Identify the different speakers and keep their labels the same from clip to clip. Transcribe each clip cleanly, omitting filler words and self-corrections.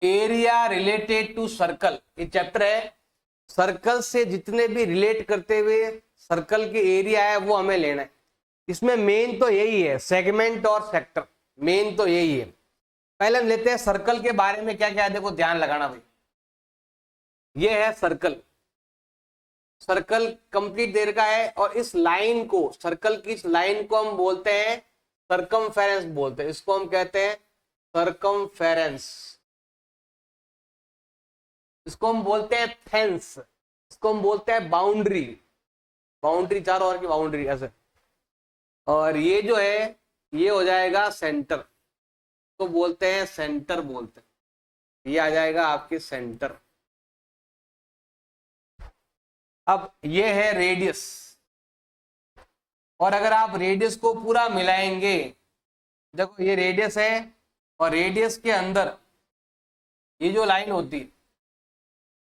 Speaker 1: Area related to circle, ये chapter है। Circle से जितने भी रिलेट करते हुए सर्कल के एरिया है वो हमें लेना है। इसमें मेन तो यही है, सेगमेंट और सेक्टर, मेन तो यही है। पहले हम लेते हैं सर्कल के बारे में क्या क्या है, देखो ध्यान लगाना भाई। ये है सर्कल, सर्कल कंप्लीट देर का है, और इस लाइन को, सर्कल की इस लाइन को हम बोलते हैं सरकमफेरेंस बोलते हैं। इसको हम कहते हैं सरकमफेरेंस, इसको हम बोलते हैं फेंस, इसको हम बोलते हैं बाउंड्री, बाउंड्री चारों ओर की बाउंड्री ऐसे। और ये जो है ये हो जाएगा सेंटर, तो बोलते हैं सेंटर बोलते हैं, ये आ जाएगा आपके सेंटर। अब ये है रेडियस, और अगर आप रेडियस को पूरा मिलाएंगे, देखो ये रेडियस है, और रेडियस के अंदर ये जो लाइन होती है,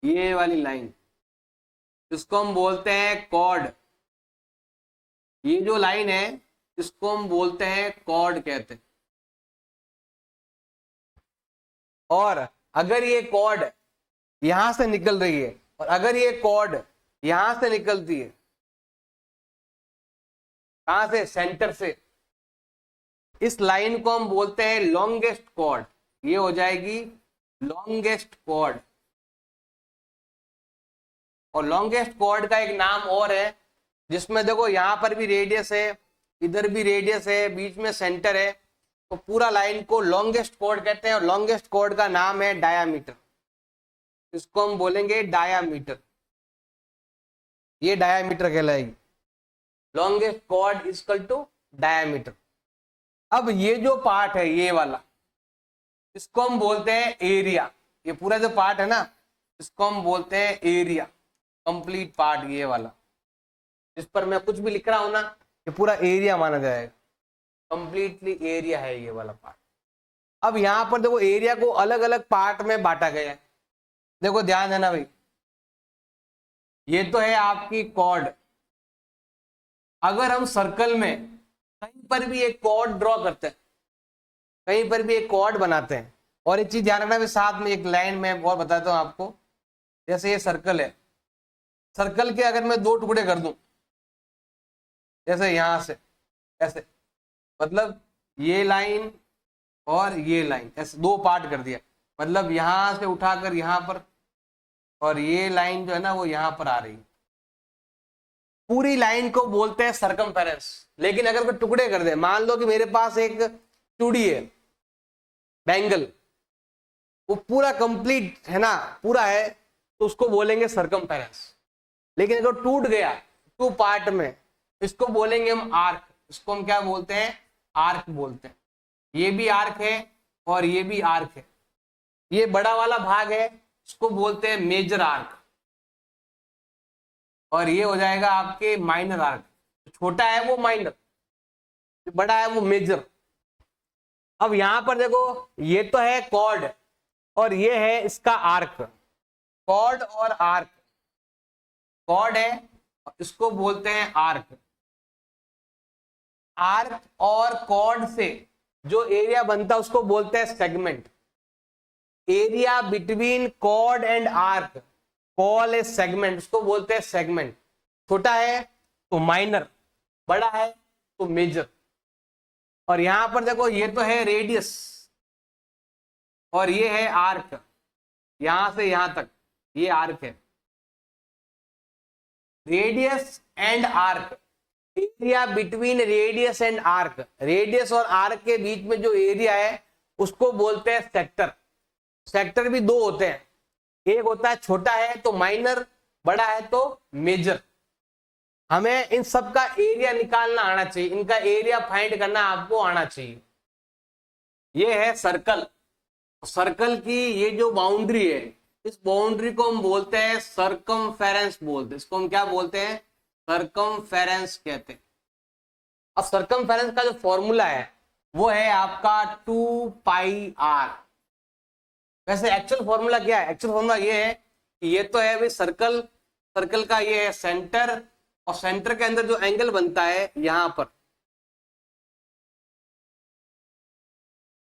Speaker 1: ये वाली लाइन, इसको हम बोलते हैं कॉर्ड। ये जो लाइन है इसको हम बोलते हैं कॉर्ड कहते हैं। और अगर ये कॉर्ड यहां से निकल रही है, और अगर ये कॉर्ड यहां से निकलती है, कहां से, सेंटर से, इस लाइन को हम बोलते हैं लॉन्गेस्ट कॉर्ड। ये हो जाएगी लॉन्गेस्ट कॉर्ड। और लॉन्गेस्ट कॉर्ड का एक नाम और है, जिसमें देखो यहां पर भी रेडियस है, इधर भी रेडियस है, बीच में सेंटर है, तो पूरा लाइन को लॉन्गेस्ट कॉर्ड कहते हैं। और लॉन्गेस्ट कॉर्ड का नाम है डायामीटर, इसको हम बोलेंगे डायामीटर, ये डायामीटर कहलाएगी, longest chord equal to diameter. अब ये जो पार्ट है ये वाला, इसको हम बोलते हैं एरिया। ये पूरा जो पार्ट है ना, इसको हम बोलते हैं एरिया, कंप्लीट पार्ट ये वाला, इस पर मैं कुछ भी लिख रहा हूं ना, ये पूरा एरिया माना जाएगा, कंप्लीटली एरिया है ये वाला पार्ट। अब यहां पर देखो एरिया को अलग अलग पार्ट में बांटा गया है, देखो ध्यान देना भाई। ये तो है आपकी कॉर्ड, अगर हम सर्कल में कहीं पर भी एक कॉर्ड ड्रॉ करते हैं, कहीं पर भी एक कॉर्ड बनाते हैं, और एक चीज ध्यान रखना भी, साथ में एक लाइन में और बताता हूं आपको। जैसे ये सर्कल है, सर्कल के अगर मैं दो टुकड़े कर दूं, जैसे यहां से ऐसे, मतलब ये लाइन और ये लाइन, ऐसे दो पार्ट कर दिया, मतलब यहां से उठाकर यहां पर, और ये लाइन जो है ना वो यहां पर आ रही है, पूरी लाइन को बोलते हैं सरकमफेरेंस। लेकिन अगर कोई टुकड़े कर दे, मान लो कि मेरे पास एक चूड़ी है, बैंगल, वो पूरा कंप्लीट है ना, पूरा है, तो उसको बोलेंगे सरकमफेरेंस। लेकिन अगर टूट गया टू पार्ट में, इसको बोलेंगे हम आर्क, इसको हम क्या बोलते हैं, आर्क बोलते हैं। ये भी आर्क है और ये भी आर्क है। ये बड़ा वाला भाग है, इसको बोलते हैं मेजर आर्क, और ये हो जाएगा आपके माइनर आर्क। छोटा है वो माइनर, बड़ा है वो मेजर। अब यहां पर देखो ये तो है कॉर्ड, और ये है इसका आर्क, कॉर्ड और आर्क, कॉर्ड है इसको बोलते हैं आर्क। आर्क और कॉर्ड से जो एरिया बनता है उसको बोलते हैं segment. Area between chord and arc call a segment, उसको बोलते हैं सेगमेंट। छोटा है तो माइनर, बड़ा है तो मेजर। और यहां पर देखो ये तो है रेडियस, और ये है आर्क, यहां से यहां तक ये आर्क है। Radius and arc, area between radius and arc, radius और आर्क के बीच में जो एरिया है उसको बोलते हैं सेक्टर। सेक्टर भी दो होते हैं, एक होता है छोटा है तो माइनर, बड़ा है तो मेजर। हमें इन सब का एरिया निकालना आना चाहिए, इनका एरिया फाइंड करना आपको आना चाहिए। ये है सर्कल, सर्कल की ये जो बाउंड्री है, इस बाउंड्री को हम बोलते हैं सरकमफेरेंस बोलते हैं। इसको हम क्या बोलते हैं, सरकमफेरेंस कहते हैं। अब सरकमफेरेंस का जो फॉर्मूला है वो है आपका 2πr। वैसे एक्चुअल फॉर्मूला क्या है, एक्चुअल फॉर्मूला ये है कि ये तो है भाई सर्कल, सर्कल का ये है सेंटर, और सेंटर के अंदर जो एंगल बनता है यहां पर,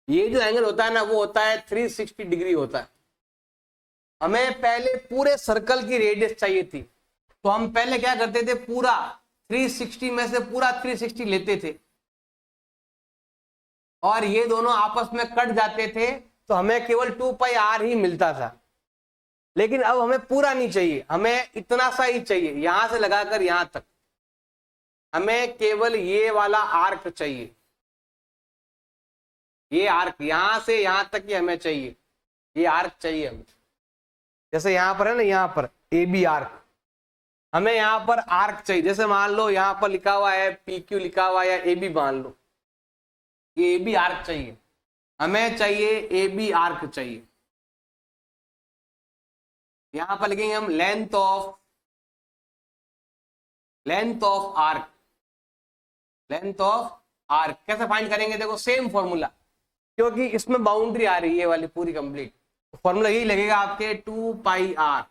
Speaker 1: ये जो एंगल होता है ना वो होता है 360 डिग्री होता है। हमें पहले पूरे सर्कल की रेडियस चाहिए थी, तो हम पहले क्या करते थे, पूरा 360 में से पूरा 360 लेते थे और ये दोनों आपस में कट जाते थे, तो हमें केवल 2πr ही मिलता था। लेकिन अब हमें पूरा नहीं चाहिए, हमें इतना सा ही चाहिए, यहां से लगाकर यहां तक हमें केवल ये वाला आर्क चाहिए। ये आर्क यहां से यहां तक ही हमें चाहिए, ये आर्क चाहिए हमें। जैसे यहां पर है ना, यहां पर ए बी आर्क, हमें यहां पर आर्क चाहिए। जैसे मान लो यहां पर लिखा हुआ है PQ लिखा हुआ है या AB मान लो, ये AB आर्क चाहिए, हमें चाहिए AB आर्क चाहिए। यहां पर लिखेंगे हम length of arc, length of arc कैसे फाइंड करेंगे, देखो सेम फॉर्मूला, क्योंकि इसमें बाउंड्री आ रही है वाली पूरी कंप्लीट, फॉर्मूला यही लगेगा आपके 2πr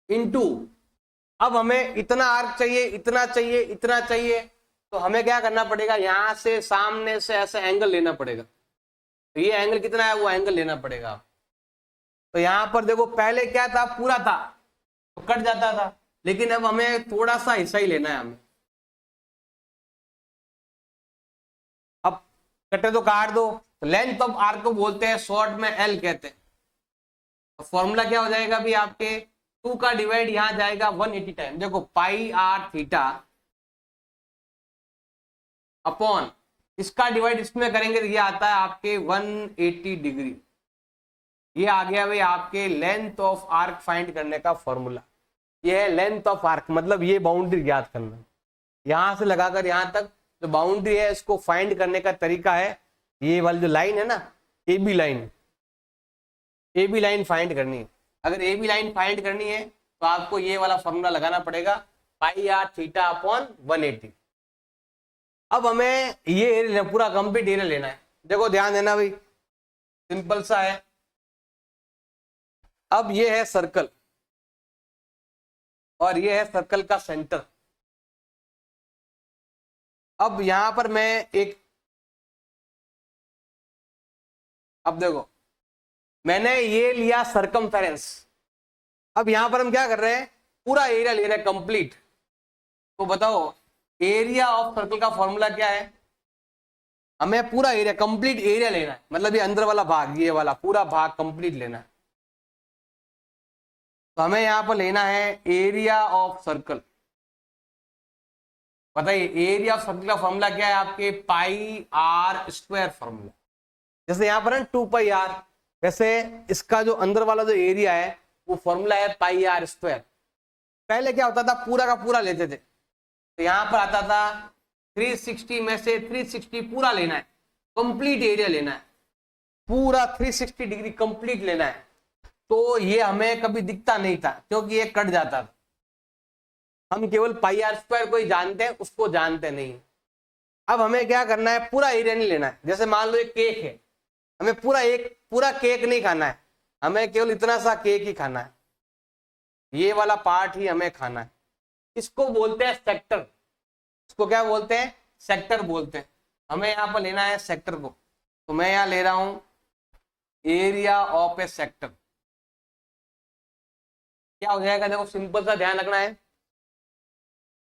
Speaker 1: इंटू, अब हमें इतना आर्क चाहिए, इतना चाहिए, इतना चाहिए, तो हमें क्या करना पड़ेगा, यहां से सामने से ऐसे एंगल लेना पड़ेगा। तो ये एंगल कितना है वो एंगल लेना पड़ेगा। तो यहां पर देखो पहले क्या था, पूरा था तो कट जाता था, लेकिन अब हमें थोड़ा सा हिस्सा ही लेना है हमें। अब कटे तो काट दो, तो लेंथ ऑफ आर्क को बोलते हैं शॉर्ट में L कहते हैं। तो फॉर्मूला क्या हो जाएगा भी आपके 2 का डिवाइड यहां जाएगा 180 टाइम, देखो πr थीटा अपॉन इसका डिवाइड इसमें करेंगे तो ये आता है आपके 180 डिग्री। ये आ गया भाई आपके लेंथ ऑफ आर्क फाइंड करने का फॉर्मूला। ये है लेंथ ऑफ आर्क, मतलब ये बाउंड्री ज्ञात करना, यहां से लगाकर यहां तक जो बाउंड्री है इसको फाइंड करने का तरीका है, ये वाली जो लाइन है ना AB line, AB line find करनी है। अगर AB लाइन फाइंड करनी है तो आपको ये वाला फॉर्मूला लगाना पड़ेगा πr थीटा अपॉन 180। अब हमें ये एरिया पूरा कंप्लीट एरिया लेना है, देखो ध्यान देना भाई, सिंपल सा है। अब ये है सर्कल और ये है सर्कल का सेंटर। अब यहां पर मैं एक, अब देखो मैंने ये लिया सर्कमफेरेंस, अब यहां पर हम क्या कर रहे हैं, पूरा एरिया ले रहे हैं कंप्लीट। तो बताओ एरिया ऑफ सर्कल का फॉर्मूला क्या है, हमें पूरा एरिया कंप्लीट एरिया लेना है, मतलब ये अंदर वाला भाग, ये वाला पूरा भाग कंप्लीट लेना है। तो हमें यहां पर लेना है एरिया ऑफ सर्कल। बताइए एरिया ऑफ सर्कल का फॉर्मूला क्या है आपके, πr² फॉर्मूला। जैसे यहां पर है 2πr, वैसे इसका जो अंदर वाला जो एरिया है वो फॉर्मूला है πr²। पहले क्या होता था, पूरा का पूरा लेते थे, तो यहां पर आता था 360 में से 360 पूरा लेना है, कंप्लीट एरिया लेना है, पूरा 360 डिग्री कंप्लीट लेना है। तो ये हमें कभी दिखता नहीं था क्योंकि ये कट जाता था, हम केवल πr² को ही जानते हैं, उसको जानते नहीं। अब हमें क्या करना है, पूरा एरिया नहीं लेना है। जैसे मान लो एक केक है, हमें पूरा केक नहीं खाना है, हमें केवल इतना सा केक ही खाना है, ये वाला पार्ट ही हमें खाना है। इसको बोलते हैं सेक्टर, इसको क्या बोलते हैं, सेक्टर बोलते हैं। हमें यहाँ पर लेना है सेक्टर को, तो मैं यहाँ ले रहा हूं एरिया ऑफ ए सेक्टर। क्या हो जाएगा, देखो सिंपल सा ध्यान रखना है,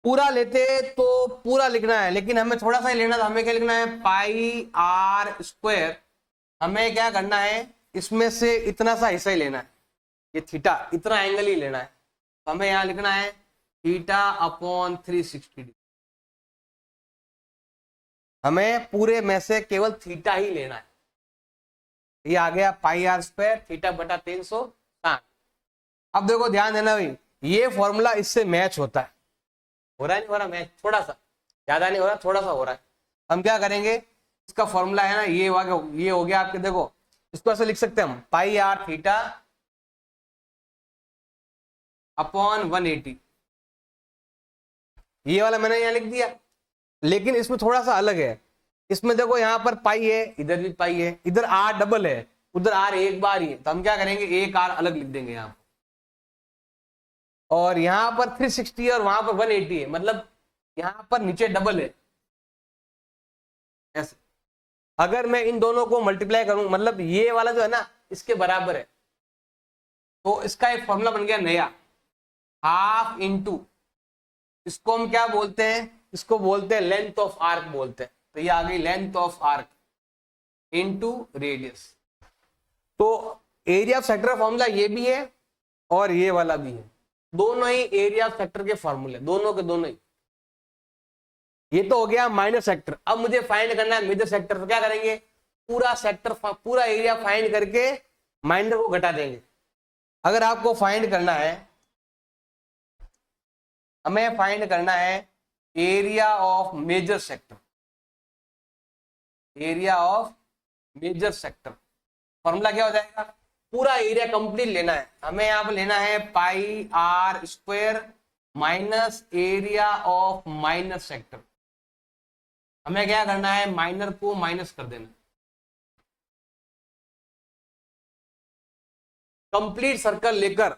Speaker 1: पूरा लेते तो पूरा लिखना है, लेकिन हमें थोड़ा सा ही लेना, तो हमें क्या लिखना है, πr²। हमें क्या करना है, इसमें से इतना सा हिस्सा ही लेना है, ये थीटा, इतना एंगल ही लेना है। तो हमें यहां लिखना है थीटा अपॉन 360 डिग्री। हमें पूरे में से केवल थीटा ही लेना है। ये आ गया πr² थीटा बटा 360। अब देखो ध्यान देना भाई, ये फॉर्मूला इससे मैच होता है, हो रहा है नहीं हो रहा मैच, थोड़ा सा, ज्यादा नहीं हो रहा, थोड़ा सा हो रहा है। हम क्या करेंगे, इसका फॉर्मूला है ना ये हो गया आपके, देखो इसको ऐसे लिख सकते हैं हम πr थीटा अपॉन 180। ये वाला मैंने यहाँ लिख दिया, लेकिन इसमें थोड़ा सा अलग है। इसमें देखो यहाँ पर पाई है, इधर भी पाई है, इधर r डबल है, उधर r एक बार ही है, तो हम क्या करेंगे, एक r अलग लिख देंगे यहाँ पर। और यहाँ पर 360 और वहां पर 180 है, मतलब यहाँ पर नीचे डबल है ऐसे। अगर मैं इन दोनों को मल्टीप्लाई करूं, मतलब ये वाला जो है ना इसके बराबर है, तो इसका एक फॉर्मूला बन गया नया, हाफ इंटू, इसको हम क्या बोलते हैं, इसको बोलते हैं लेंथ ऑफ आर्क बोलते हैं। तो ये आ गई length of arc into radius. तो एरिया ऑफ सेक्टर का फॉर्मूला ये भी है और ये वाला भी है, दोनों ही एरिया ऑफ सेक्टर के फॉर्मूले, दोनों के दोनों ही। ये तो हो गया माइनर सेक्टर। अब मुझे फाइंड करना है मेजर सेक्टर, तो क्या करेंगे, पूरा सेक्टर पूरा एरिया फाइंड करके माइनर को घटा देंगे। अगर आपको फाइंड करना है, हमें फाइंड करना है area of major sector, area of major sector, formula क्या हो जाएगा, पूरा एरिया कंप्लीट लेना है हमें। यहां पर लेना है pi r square minus area of minor sector. हमें क्या करना है, माइनर को माइनस कर देना, कंप्लीट सर्कल लेकर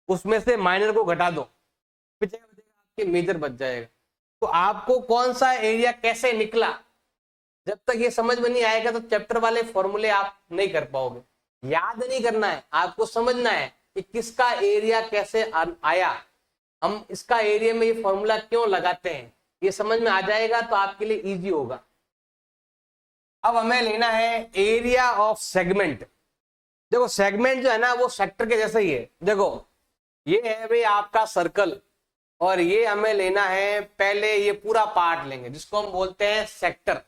Speaker 1: उसमें से माइनर को घटा दो, आपके मेजर बच जाएगा। तो आपको कौन सा एरिया कैसे निकला, जब तक ये समझ में नहीं आएगा तो चैप्टर वाले फॉर्मूले आप नहीं कर पाओगे। याद नहीं करना है, आपको समझना है कि किसका एरिया कैसे आया, हम इसका एरिया में ये फॉर्मूला क्यों लगाते हैं, ये समझ में आ जाएगा तो आपके लिए इजी होगा। अब हमें लेना है एरिया ऑफ सेगमेंट। देखो सेगमेंट जो है ना वो सेक्टर के जैसा ही है। देखो ये है भाई आपका सर्कल, और ये हमें लेना है, पहले ये पूरा पार्ट लेंगे जिसको हम बोलते हैं सेक्टर।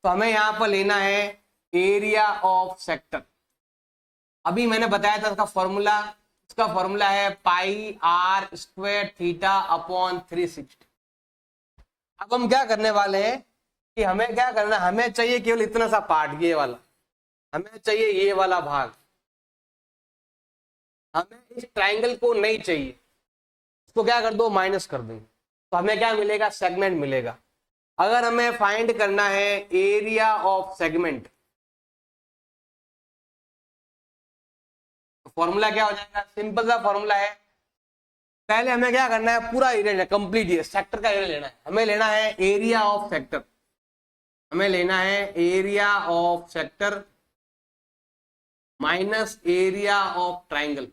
Speaker 1: तो हमें यहां पर लेना है एरिया ऑफ सेक्टर। अभी मैंने बताया था इसका फॉर्मूला, इसका फॉर्मूला है pi r square theta upon 360। अब हम क्या करने वाले हैं कि हमें क्या करना, हमें चाहिए केवल इतना सा पार्ट, ये वाला हमें चाहिए, ये वाला भाग हमें, इस ट्राइंगल को नहीं चाहिए, इसको क्या कर दो, माइनस कर देंगे, तो हमें क्या मिलेगा, सेगमेंट मिलेगा। अगर हमें फाइंड करना है एरिया ऑफ सेगमेंट, फॉर्मूला क्या हो जाएगा, सिंपल सा फॉर्मूला है। पहले हमें क्या करना है, पूरा एरिया लेना, कंप्लीट ये सेक्टर का एरिया लेना है। हमें लेना है एरिया ऑफ सेक्टर, हमें लेना है area of sector minus area of triangle.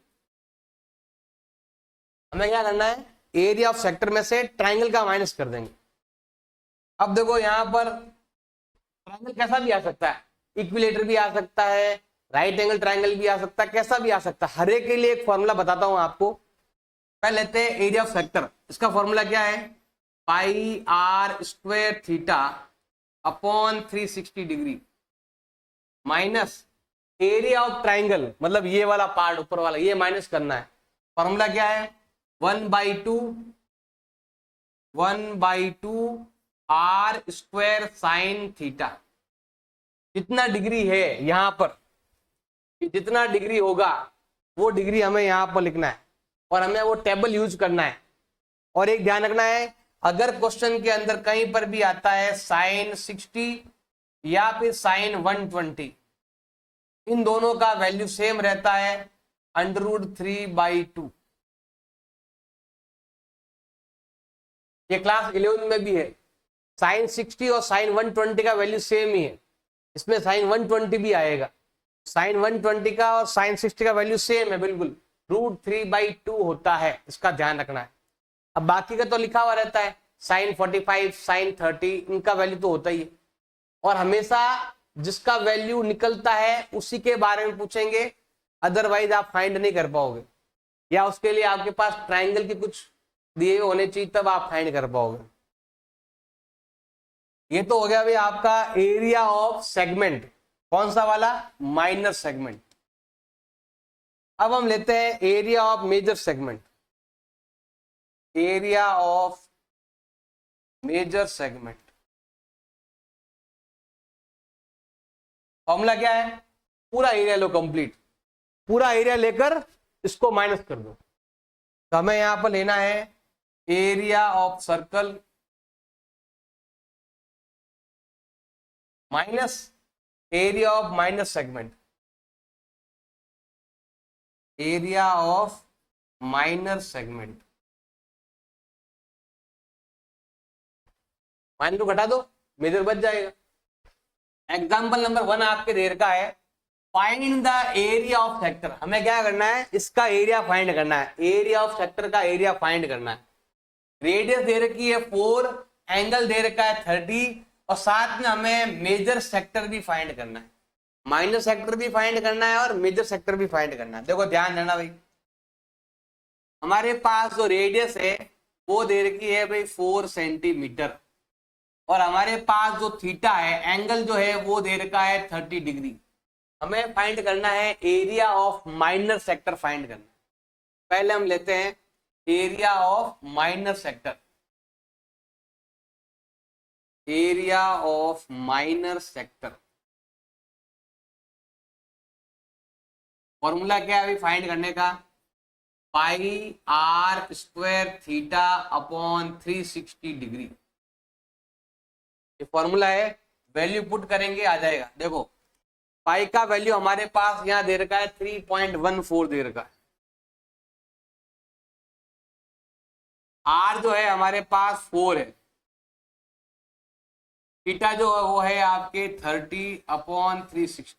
Speaker 1: हमें क्या करना है, एरिया ऑफ सेक्टर में से ट्राइंगल का माइनस कर देंगे। अब देखो यहां पर ट्राइंगल कैसा भी आ सकता है, इक्विलेटर भी आ सकता है, राइट एंगल ट्राइंगल भी आ सकता है, कैसा भी आ सकता है। हर एक के लिए एक फॉर्मूला बताता हूं आपको। पहले लेते हैं एरिया ऑफ सेक्टर, इसका फॉर्मूला क्या है, pi r square theta upon 360 degree minus area of triangle, मतलब ये वाला पार्ट ऊपर वाला, ये माइनस करना है। फॉर्मूला क्या है, 1/2 आर स्क्वायर साइन थीटा। जितना डिग्री है यहां पर, जितना डिग्री होगा वो डिग्री हमें यहां पर लिखना है, और हमें वो टेबल यूज करना है। और एक ध्यान रखना है, अगर क्वेश्चन के अंदर कहीं पर भी आता है साइन 60 या फिर साइन 120, इन दोनों का वैल्यू सेम रहता है √3/2। ये क्लास 11 में भी है, साइन 60 और साइन 120 का वैल्यू सेम ही है, इसमें साइन 120 भी आएगा। साइन 120 का और साइन 60 का वैल्यू सेम है बिल्कुल, √3/2 होता है, इसका ध्यान रखना है। अब बाकी का तो लिखा हुआ रहता है, साइन 45 साइन 30, इनका वैल्यू तो होता ही है। और हमेशा जिसका वैल्यू निकलता है उसी के बारे में पूछेंगे, अदरवाइज आप फाइंड नहीं कर पाओगे, या उसके लिए आपके पास ट्राइंगल की कुछ दिए होने चाहिए तब आप फाइंड कर पाओगे। ये तो हो गया भाई आपका एरिया ऑफ सेगमेंट, कौन सा वाला, माइनर सेगमेंट। अब हम लेते हैं area of major segment, area of major segment. Formula क्या है, पूरा एरिया लो कंप्लीट, पूरा एरिया लेकर इसको माइनस कर दो। तो हमें यहां पर लेना है area of circle minus area of minor segment, area of minor segment. Minor को घटा दो, मेजर बच जाएगा। एग्जाम्पल नंबर 1 आपके देर का है, find the area of sector. हमें क्या करना है, इसका एरिया फाइंड करना है, एरिया ऑफ सेक्टर का एरिया फाइंड करना है। रेडियस दे रखी है 4, एंगल दे रखा है 30, और साथ में हमें मेजर सेक्टर भी फाइंड करना है, माइनर सेक्टर भी फाइंड करना है और मेजर सेक्टर भी फाइंड करना है। देखो ध्यान देना भाई, हमारे पास जो रेडियस है वो दे रखी है भाई 4 सेंटीमीटर, और हमारे पास जो थीटा है, एंगल जो है वो दे रखा है 30 डिग्री। हमें फाइंड करना है area of minor sector find करना है। पहले हम लेते हैं area of minor sector, area of minor sector. Formula क्या है अभी फाइंड करने का, pi r square theta upon 360 degree, ये फॉर्मूला है। वैल्यू पुट करेंगे आ जाएगा। देखो पाई का वैल्यू हमारे पास यहां दे रखा है 3.14 दे रखा है, आर जो है हमारे पास 4 है, थीटा जो है वो है आपके 30 अपॉन 360,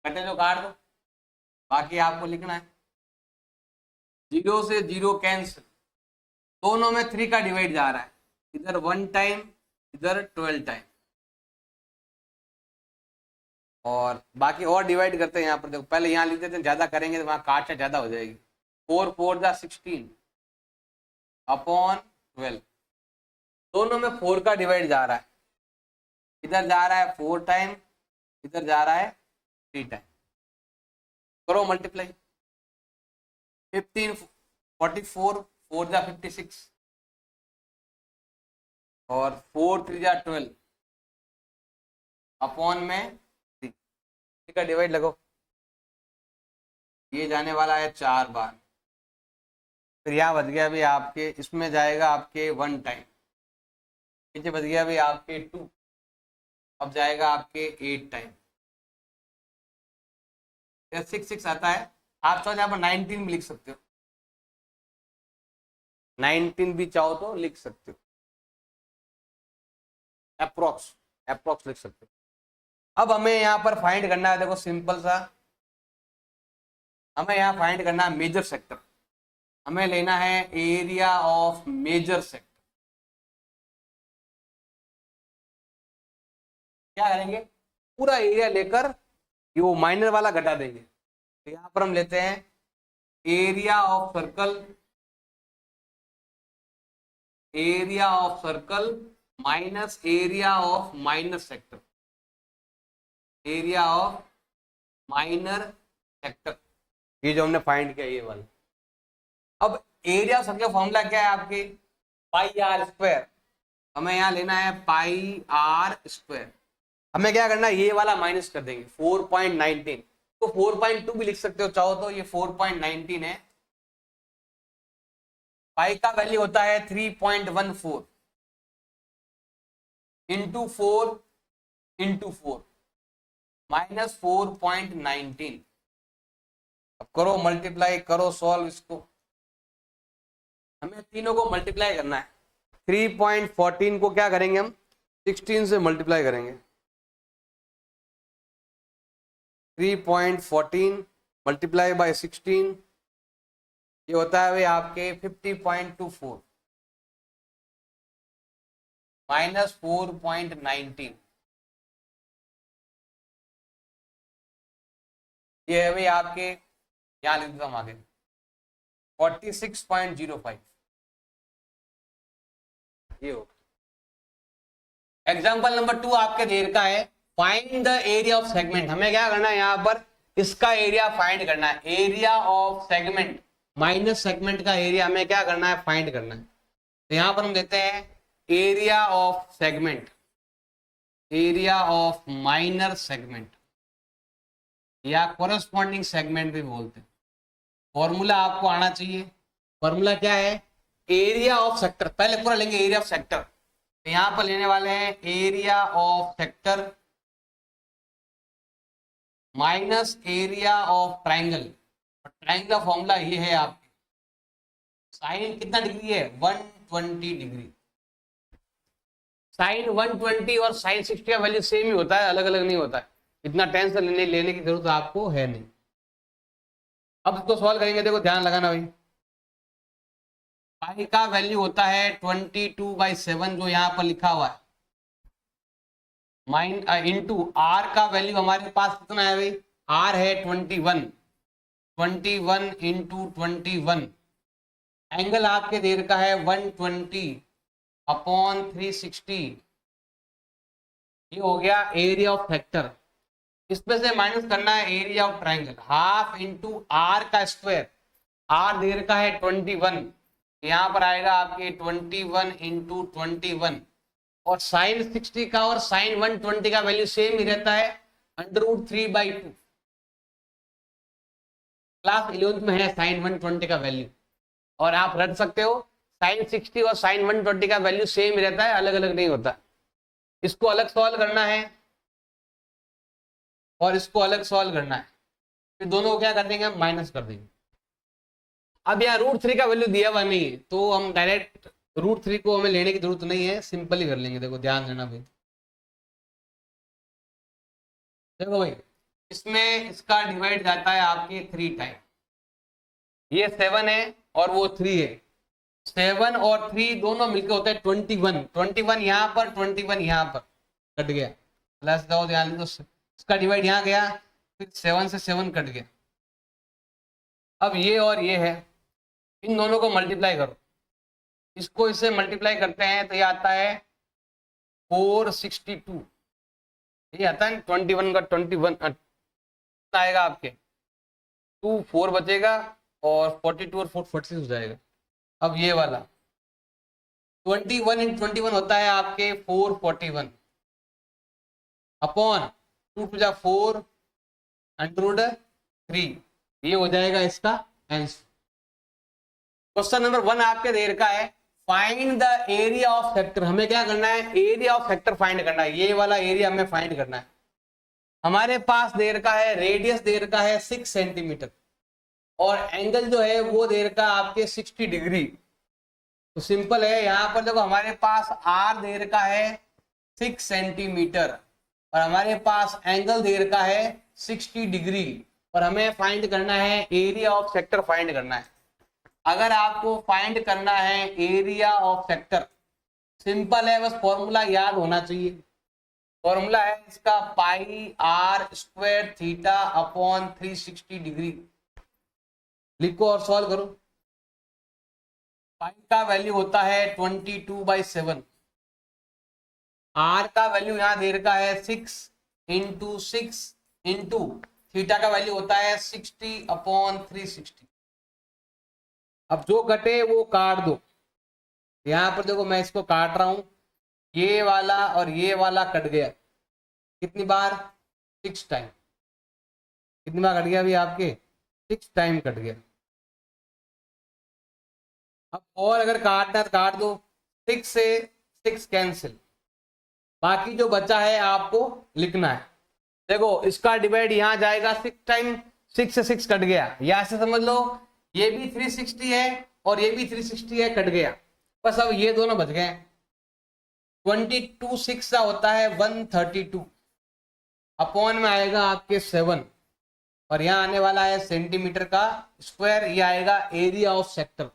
Speaker 1: कटे जो काट दो, बाकी आपको लिखना है। 0 से 0 कैंसिल, दोनों में 3 का डिवाइड जा रहा है, इधर 1 टाइम इधर 12 टाइम, और बाकी और डिवाइड करते हैं यहाँ पर। देखो पहले यहाँ लिख देते हैं, ज्यादा करेंगे तो वहां काट से ज्यादा हो जाएगी। 4 4 जा 16 अपॉन 12, दोनों में 4 का डिवाइड जा रहा है, इधर जा रहा है 4 टाइम, इधर जा रहा है 3 टाइम। करो मल्टीप्लाई, 15 44 4 जा 56 और 4 3 जा 12 अपॉन में 3 का डिवाइड लगो, ये जाने वाला है 4 बार, फिर यहाँ बच गया भी आपके, इसमें जाएगा आपके 1 टाइम, पीछे बच गया भी आपके 2, अब जाएगा आपके 8 टाइम, 6 6 आता है। आप चाहो यहाँ पर 19 भी लिख सकते हो, 19 भी चाहो तो लिख सकते हो, अप्रोक्स अप्रोक्स लिख सकते हो। अब हमें यहाँ पर फाइंड करना है, देखो सिंपल सा, हमें यहाँ फाइंड करना है मेजर सेक्टर। हमें लेना है एरिया ऑफ मेजर सेक्टर। क्या करेंगे, पूरा एरिया लेकर ये वो माइनर वाला घटा देंगे। तो यहाँ पर हम लेते हैं area of circle, area of circle minus area of minor sector, area of minor sector, ये जो हमने फाइंड किया ये वाला। अब एरिया ऑफ सर्कल फॉर्मूला क्या है आपके, पाई आर स्क्वायर, हमें यहाँ लेना है पाई आर स्क्वायर। हमें क्या करना है, ये वाला माइनस कर देंगे 4.19, तो 4.2 भी लिख सकते हो चाहो तो, ये 4.19 है। पाई का वैल्यू होता है 3.14 इंटू 4 इंटू 4 माइनस 4.19। अब करो मल्टीप्लाई, करो सॉल्व इसको, हमें तीनों को मल्टीप्लाई करना है। 3.14 को क्या करेंगे हम, 16 से मल्टीप्लाई करेंगे। 3.14 मल्टीप्लाई बाय 16, ये होता है भाई आपके 50.24 माइनस 4.19, ये है भाई आपके, यहाँ लिख देता हूँ आगे 46.05, ये हो। एग्जाम्पल नंबर 2 आपके देर का है, find the area of segment. हमें क्या करना है, यहाँ पर इसका एरिया फाइंड करना है, area of segment, minus segment का एरिया हमें क्या करना है, फाइंड करना है। तो यहाँ पर हम देते हैं area of segment, area of minor segment या कोरस्पॉन्डिंग सेगमेंट भी बोलते हैं। फॉर्मूला आपको आना चाहिए, फॉर्मूला क्या है, एरिया ऑफ सेक्टर, पहले पूरा लेंगे एरिया ऑफ सेक्टर, तो यहां पर लेने वाले हैं area of sector minus area of triangle. Triangle का फॉर्मूला ये है आपके, साइन कितना डिग्री है, 120 डिग्री, साइन 120 और साइन 60 का वैल्यू सेम ही होता है, अलग अलग नहीं होता है, इतना टेंशन लेने की जरूरत आपको है नहीं। अब इसको सॉल्व करेंगे, देखो ध्यान लगाना भाई। पाई का वैल्यू होता है 22/7 जो यहाँ पर लिखा हुआ है, माइन इंटू आर का वैल्यू हमारे पास कितना है भाई, आर है 21, 21 इंटू 21, एंगल आपके दे रखा है 120/360, ये हो गया एरिया ऑफ सेक्टर। इसमें से माइनस करना है area of triangle, half into r का स्क्वायर, आर दे रखा है 21, यहाँ पर आएगा आपके 21 इंटू 21, और साइन 60 का और साइन 120 का वैल्यू सेम ही रहता है, √3/2। क्लास 11th में है साइन 120 का वैल्यू, और आप रख सकते हो, साइन 60 और साइन 120 का वैल्यू सेम ही रहता है, अलग अलग नहीं होता। इसको अलग सॉल्व करना है और इसको अलग सॉल्व करना है, फिर दोनों को क्या कर देंगे, हम माइनस कर देंगे। अब यहाँ √3 का वैल्यू दिया हुआ नहीं है, तो हम डायरेक्ट √3 को हमें लेने की जरूरत नहीं है, सिंपल ही कर लेंगे। देखो ध्यान देना भाई, देखो भाई इसमें इसका डिवाइड जाता है आपके 3 टाइम, ये 7 है और वो 3 है, 7 और 3 दोनों मिलकर होते हैं 21, 21 यहाँ पर 21 यहाँ पर कट गया, प्लस दो ध्यान दो, इसका डिवाइड यहाँ गया, फिर 7 से 7 कट गया। अब ये और ये है, इन दोनों को मल्टीप्लाई करो, इसको इससे मल्टीप्लाई करते हैं तो ये आता है 462, ये आता है 21 का 21 आएगा आपके 2 4 बचेगा और 42 और 4 46 हो जाएगा। अब ये वाला 21 × 21 होता है आपके 441 अपॉन 2 × 4 √3, ये हो जाएगा इसका आंसर। क्वेश्चन नंबर 1 आपके देर का है, find the area of sector. हमें क्या करना है, एरिया ऑफ सेक्टर फाइंड करना है, ये वाला एरिया हमें फाइंड करना है। हमारे पास देर का है, रेडियस देर का है 6 सेंटीमीटर और एंगल जो है वो देर का आपके 60 डिग्री। तो सिंपल है, यहाँ पर देखो हमारे पास आर देर का है 6 सेंटीमीटर और हमारे पास एंगल देर का है 60 डिग्री, और हमें फाइंड करना है एरिया ऑफ सेक्टर फाइंड करना है। अगर आपको फाइंड करना है एरिया ऑफ सेक्टर, सिंपल है, बस फॉर्मूला याद होना चाहिए। फॉर्मूला है इसका πr²θ/360 डिग्री। लिखो और सॉल्व करो। पाई का वैल्यू होता है 22/7, आर का वैल्यू यहां दे रखा है 6 × 6 इंटू थीटा का वैल्यू होता है 60/360। अब जो कटे वो काट दो, यहां पर देखो मैं इसको काट रहा हूं, ये वाला और ये वाला कट गया, कितनी बार, 6 टाइम। कितनी बार कट गया अभी आपके, 6 टाइम कट गया। अब और अगर काटना तो काट दो, 6 से 6 कैंसिल, बाकी जो बचा है आपको लिखना है। देखो इसका डिवाइड यहां जाएगा 6 टाइम, 6 से 6 कट गया, यहां से समझ लो ये भी 360 है और ये भी 360 है, कट गया, बस अब ये दोनों बच गए। 22/6 का होता है 132 अपॉन में आएगा आपके 7 और यहाँ आने वाला है सेंटीमीटर का स्क्वायर, ये आएगा area of sector.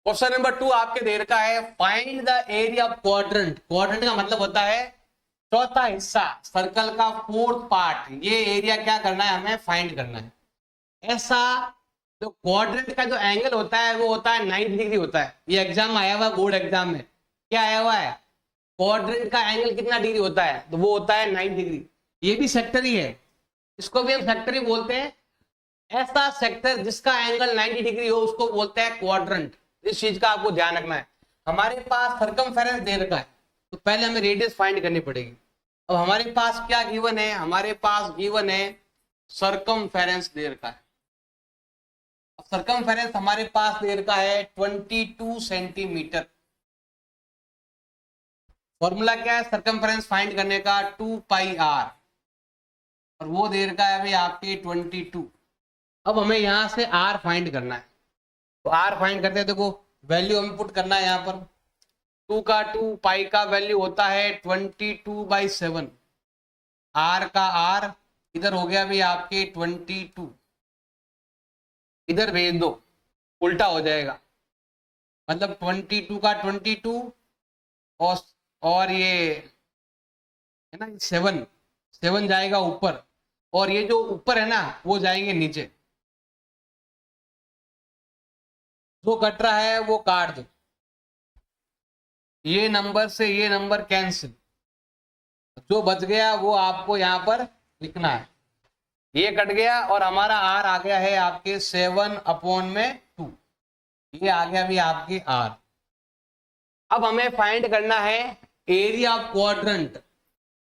Speaker 1: Question number 2 आपके देर का है, find the area of quadrant. Quadrant का मतलब होता है चौथा हिस्सा, सर्कल का 4th पार्ट। ये एरिया क्या करना है, हमें फाइंड करना है। ऐसा तो क्वाड्रेंट का जो एंगल होता है वो होता है 90 डिग्री होता है। ये एग्जाम आया हुआ बोर्ड एग्जाम में, क्या आया हुआ है, क्वाड्रेंट का एंगल कितना डिग्री होता है, तो वो होता है 90 डिग्री। ये भी सेक्टर ही है, इसको भी हम सेक्टर ही बोलते हैं। ऐसा सेक्टर जिसका एंगल 90 डिग्री हो उसको बोलते हैं क्वाड्रेंट। इस चीज का आपको ध्यान रखना है। हमारे पास सर्कमफेरेंस दे रखा है, तो पहले हमें रेडियस फाइंड करनी पड़ेगी। अब हमारे पास क्या गिवन है, हमारे पास गिवन है सर्कमफेरेंस दे रखा है। सर्कमफेरेंस हमारे पास दे रखा है 22 सेंटीमीटर। फॉर्मूला क्या है सर्कमफेरेंस फाइंड करने का, 2πr, और वो दे रखा है भाई आपके 22। अब हमें यहां से r फाइंड करना है, तो r फाइंड करते हैं। देखो वैल्यू हमें पुट करना है यहाँ पर, 2 का 2, पाई का वैल्यू होता है 22/7, आर का आर इधर हो गया भी आपके 22, इधर भेज दो उल्टा हो जाएगा, मतलब 22 का 22 और ये है ना 7 7 जाएगा ऊपर और ये जो ऊपर है ना वो जाएंगे नीचे, जो कट रहा है वो काट दो, ये नंबर से ये नंबर कैंसिल, जो बच गया वो आपको यहाँ पर लिखना है, ये कट गया और हमारा आर आ गया है आपके 7/2, ये आ गया भी आपके आर। अब हमें फाइंड करना है एरिया ऑफ क्वाड्रेंट,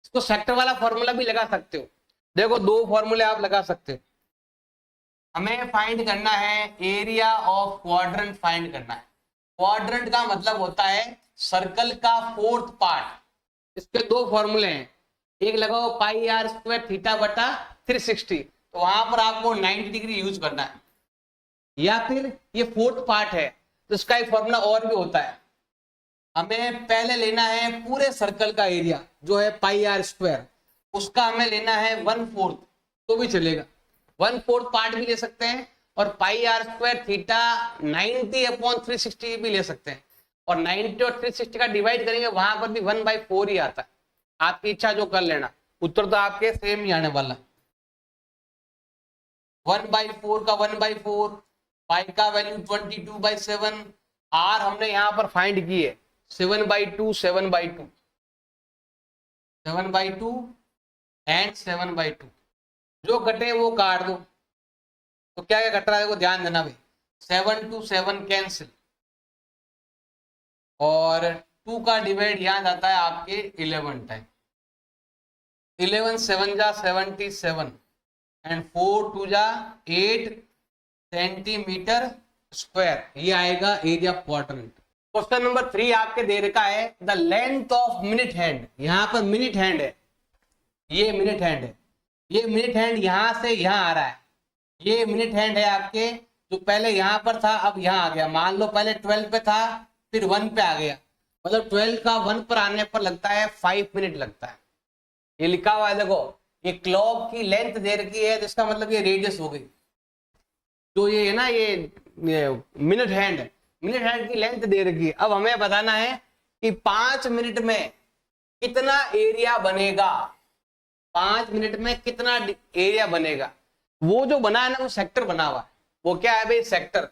Speaker 1: इसको सेक्टर वाला फॉर्मूला भी लगा सकते हो, देखो दो फॉर्मूले आप लगा सकते हो। हमें फाइंड करना है एरिया ऑफ क्वाड्रेंट, फाइंड करना है। क्वाड्रेंट का मतलब होता है सर्कल का 4th पार्ट। इसके दो फॉर्मूले हैं, एक लगाओ पाई आर स्क्वायर थीटा बटा 360, तो वहां पर आपको 90 डिग्री यूज करना है, या फिर ये 4th पार्ट है तो इसका एक फॉर्मूला और भी होता है। हमें पहले लेना है पूरे सर्कल का एरिया जो है पाई आर स्क्वायर, उसका हमें लेना है 1/4, तो भी चलेगा, 1/4 पार्ट भी ले सकते हैं और पाई आर स्क्वायर थीटा 90/360 भी ले सकते हैं, और 90 और 360 का डिवाइड करेंगे वहां पर भी 1/4 ही आता है, आपकी इच्छा जो कर लेना, उत्तर तो आपके सेम ही आने वाला। 1/4 का 1/4, पाई का वैल्यू 22/7, आर हमने यहां पर फाइंड की है 7/2, 7/2, 7/2 एंड 7/2, जो कटे वो काट दो, तो क्या क्या कट रहा है वो ध्यान देना भाई, 7 to 7 कैंसिल, और 2 का डिवाइड यहां जाता है आपके 11 टाइम, 11 7 जा 77 एंड 4 2 जा 8 सेंटीमीटर स्क्वायर, ये आएगा area of quadrant. Question number 3 आपके दे रखा है the length of minute hand, यहां पर मिनट हैंड है, ये मिनट हैंड है, ये मिनट हैंड यहां से यहां आ रहा है, ये मिनट हैंड है आपके, जो पहले यहां पर था अब यहां आ गया, मान लो पहले 12 पे था फिर 1 पे आ गया, मतलब 12 का 1 पर आने पर लगता है 5 मिनट लगता है, ये लिखा हुआ है देखो, ये क्लॉक की लेंथ दे रखी है तो इसका मतलब ये रेडियस हो गई, तो ये है ना ये मिनट हैंड है, मिनट हैंड की लेंथ दे रखी है। अब हमें बताना है कि 5 मिनट में कितना एरिया बनेगा, 5 मिनट में कितना एरिया बनेगा, वो जो बना है ना वो सेक्टर बना हुआ है, वो क्या है भाई सेक्टर।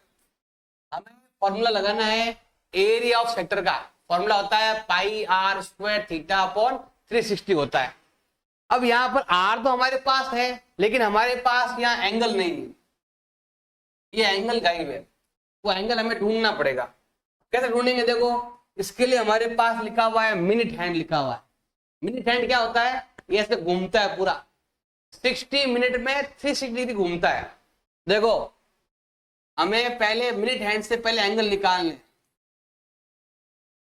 Speaker 1: हमें फॉर्मूला लगाना है एरिया ऑफ सेक्टर का, फॉर्मूला होता है pi r square theta upon 360 होता है। अब यहां पर आर तो हमारे पास है लेकिन हमारे पास यहाँ एंगल नहीं है, ये एंगल गायब है, वो एंगल हमें ढूंढना पड़ेगा। कैसे ढूंढेंगे, देखो इसके लिए हमारे पास लिखा हुआ है मिनट हैंड लिखा हुआ है। मिनट हैंड क्या होता है, ये ऐसे घूमता है पूरा 60 मिनट में 360 डिग्री घूमता है। देखो हमें पहले मिनट हैंड से पहले एंगल निकालने,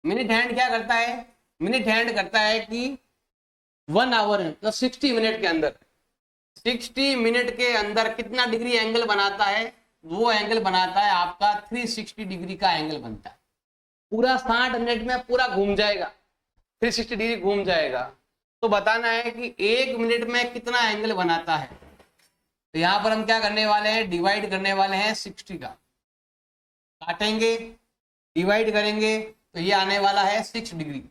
Speaker 1: मिनट हैंड क्या करता है, मिनट हैंड करता है कि 1 आवर है तो 60 मिनट के अंदर, 60 मिनट के अंदर कितना डिग्री एंगल बनाता है, वो एंगल बनाता है आपका 360 डिग्री का एंगल बनता है, पूरा 60 मिनट में पूरा घूम जाएगा, 360 डिग्री घूम जाएगा। तो बताना है कि 1 मिनट में कितना एंगल बनाता है, तो यहां पर हम क्या करने वाले हैं, डिवाइड करने वाले हैं 60 का, काटेंगे डिवाइड करेंगे तो ये आने वाला है 6 डिग्री,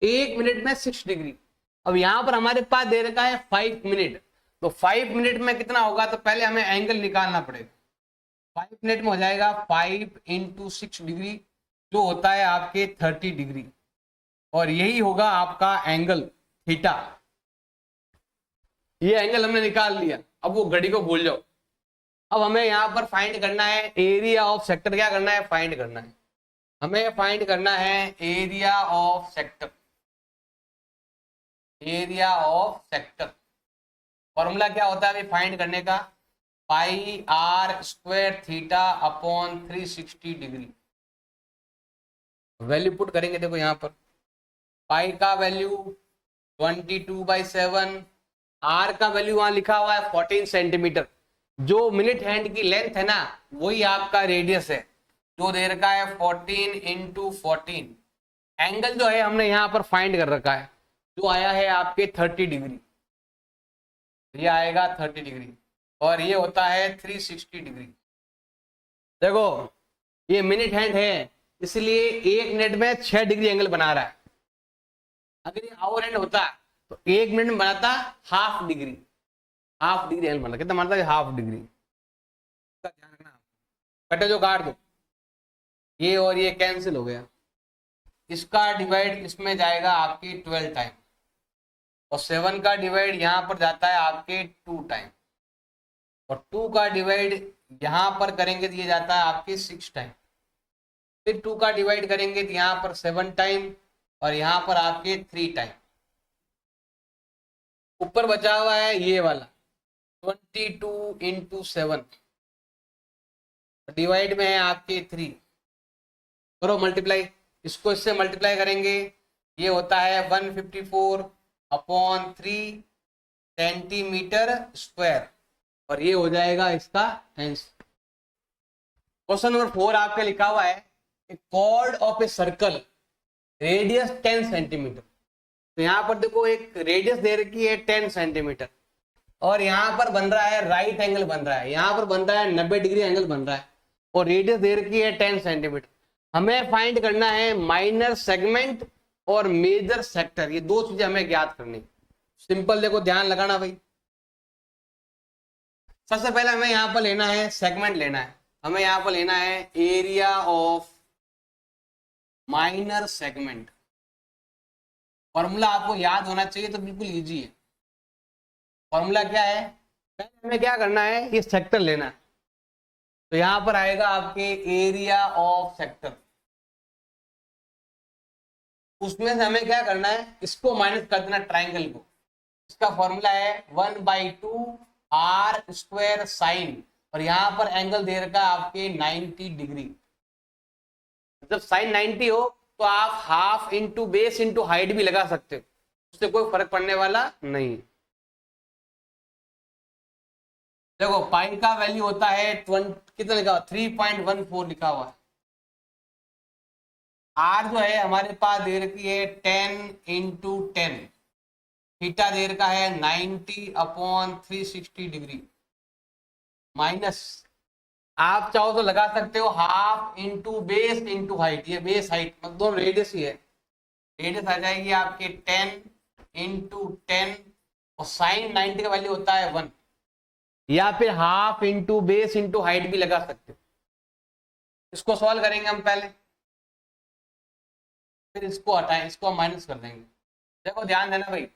Speaker 1: 1 मिनट में 6 डिग्री। अब यहां पर हमारे पास दे रखा है 5 मिनट, तो 5 मिनट में कितना होगा, तो पहले हमें एंगल निकालना पड़ेगा, 5 मिनट में हो जाएगा 5 × 6 डिग्री जो होता है आपके 30 डिग्री, और यही होगा आपका एंगल थीटा। ये एंगल हमने निकाल लिया, अब वो घड़ी को भूल जाओ। अब हमें यहां पर फाइंड करना है एरिया ऑफ सेक्टर, क्या करना है, फाइंड करना है, हमें फाइंड करना है area of sector, area of sector. Formula क्या होता है अभी फाइंड करने का, pi r square theta upon 360 degree, value put करेंगे, देखो यहां पर पाई का वैल्यू 22/7, आर का वैल्यू वहां लिखा हुआ है 14 सेंटीमीटर, जो मिनट हैंड की लेंथ है ना वही आपका रेडियस है, जो दे रखा है 14 × 14 एंगल जो है हमने यहाँ पर फाइंड कर रखा है, जो आया है आपके 30 डिग्री, ये आएगा 30 डिग्री और ये होता है 360 डिग्री। देखो ये मिनट हैंड है, इसलिए 1 मिनट में 6 डिग्री एंगल बना रहा है। अगर ये आवर हैंड होता तो 1 मिनट में बनाता हाफ डिग्री एंगल बनता। कितना बनता है? Half degree. इसका ध्यान रखना, कटे जो काट दो, ये और ये कैंसिल हो गया, इसका डिवाइड इसमें जाएगा आपकी 12 टाइम और 7 का डिवाइड यहाँ पर जाता है आपके 2 टाइम और 2 का डिवाइड यहाँ पर करेंगे तो ये जाता है आपके 6 टाइम। फिर 2 का डिवाइड करेंगे तो यहाँ पर 7 टाइम और यहाँ पर आपके 3 टाइम। ऊपर बचा हुआ है ये वाला 22 इंटू 7, डिवाइड में है आपके 3, करो मल्टीप्लाई, इसको इससे मल्टीप्लाई करेंगे, ये होता है 154/3 सेंटीमीटर स्क्वायर और ये हो जाएगा इसका आंसर। क्वेश्चन नंबर 4 आपके लिखा हुआ है chord of a circle radius 10 centimetre. तो यहाँ पर देखो एक रेडियस दे रखी है 10 सेंटीमीटर और यहाँ पर बन रहा है राइट एंगल बन रहा है, यहाँ पर बन रहा है 90 डिग्री एंगल बन रहा है और रेडियस दे रखी है 10 सेंटीमीटर। हमें फाइंड करना है माइनर सेगमेंट और मेजर सेक्टर, ये दो चीजें हमें ज्ञात करनी। सिंपल, देखो ध्यान लगाना भाई। सबसे पहले हमें यहाँ पर लेना है सेगमेंट लेना है, हमें यहाँ पर लेना है area of minor segment. Formula आपको याद होना चाहिए तो बिल्कुल इजी है। फॉर्मूला क्या है? पहले हमें क्या करना है, ये सेक्टर लेना है, तो यहां पर आएगा आपके एरिया ऑफ सेक्टर। उसमें से हमें क्या करना है, इसको माइनस कर देना ट्राइंगल को। इसका फॉर्मूला है 1/2 आर स्क्वायर साइन और यहां पर एंगल दे रखा है आपके 90 डिग्री। जब साइन 90 हो तो आप half into base into height भी लगा सकते हो, उससे कोई फर्क पड़ने वाला नहीं। देखो पाई का वैल्यू होता है कितना लिखा हुआ, 3.14 लिखा हुआ है। आर जो है हमारे पास दे रखी है 10 इंटू 10, थीटा दे रखा है 90/360 डिग्री, माइनस आप चाहो तो लगा सकते हो half into base into height, ये बेस हाइट मतलब दोनों रेडियस ही है, रेडियस आ जाएगी आपके 10 इंटू 10 और साइन 90 का वैल्यू होता है 1, या फिर half into base into height भी लगा सकते हो। इसको सॉल्व करेंगे हम पहले, फिर इसको हटाएं, इसको हम माइनस कर देंगे। देखो ध्यान देना भाई,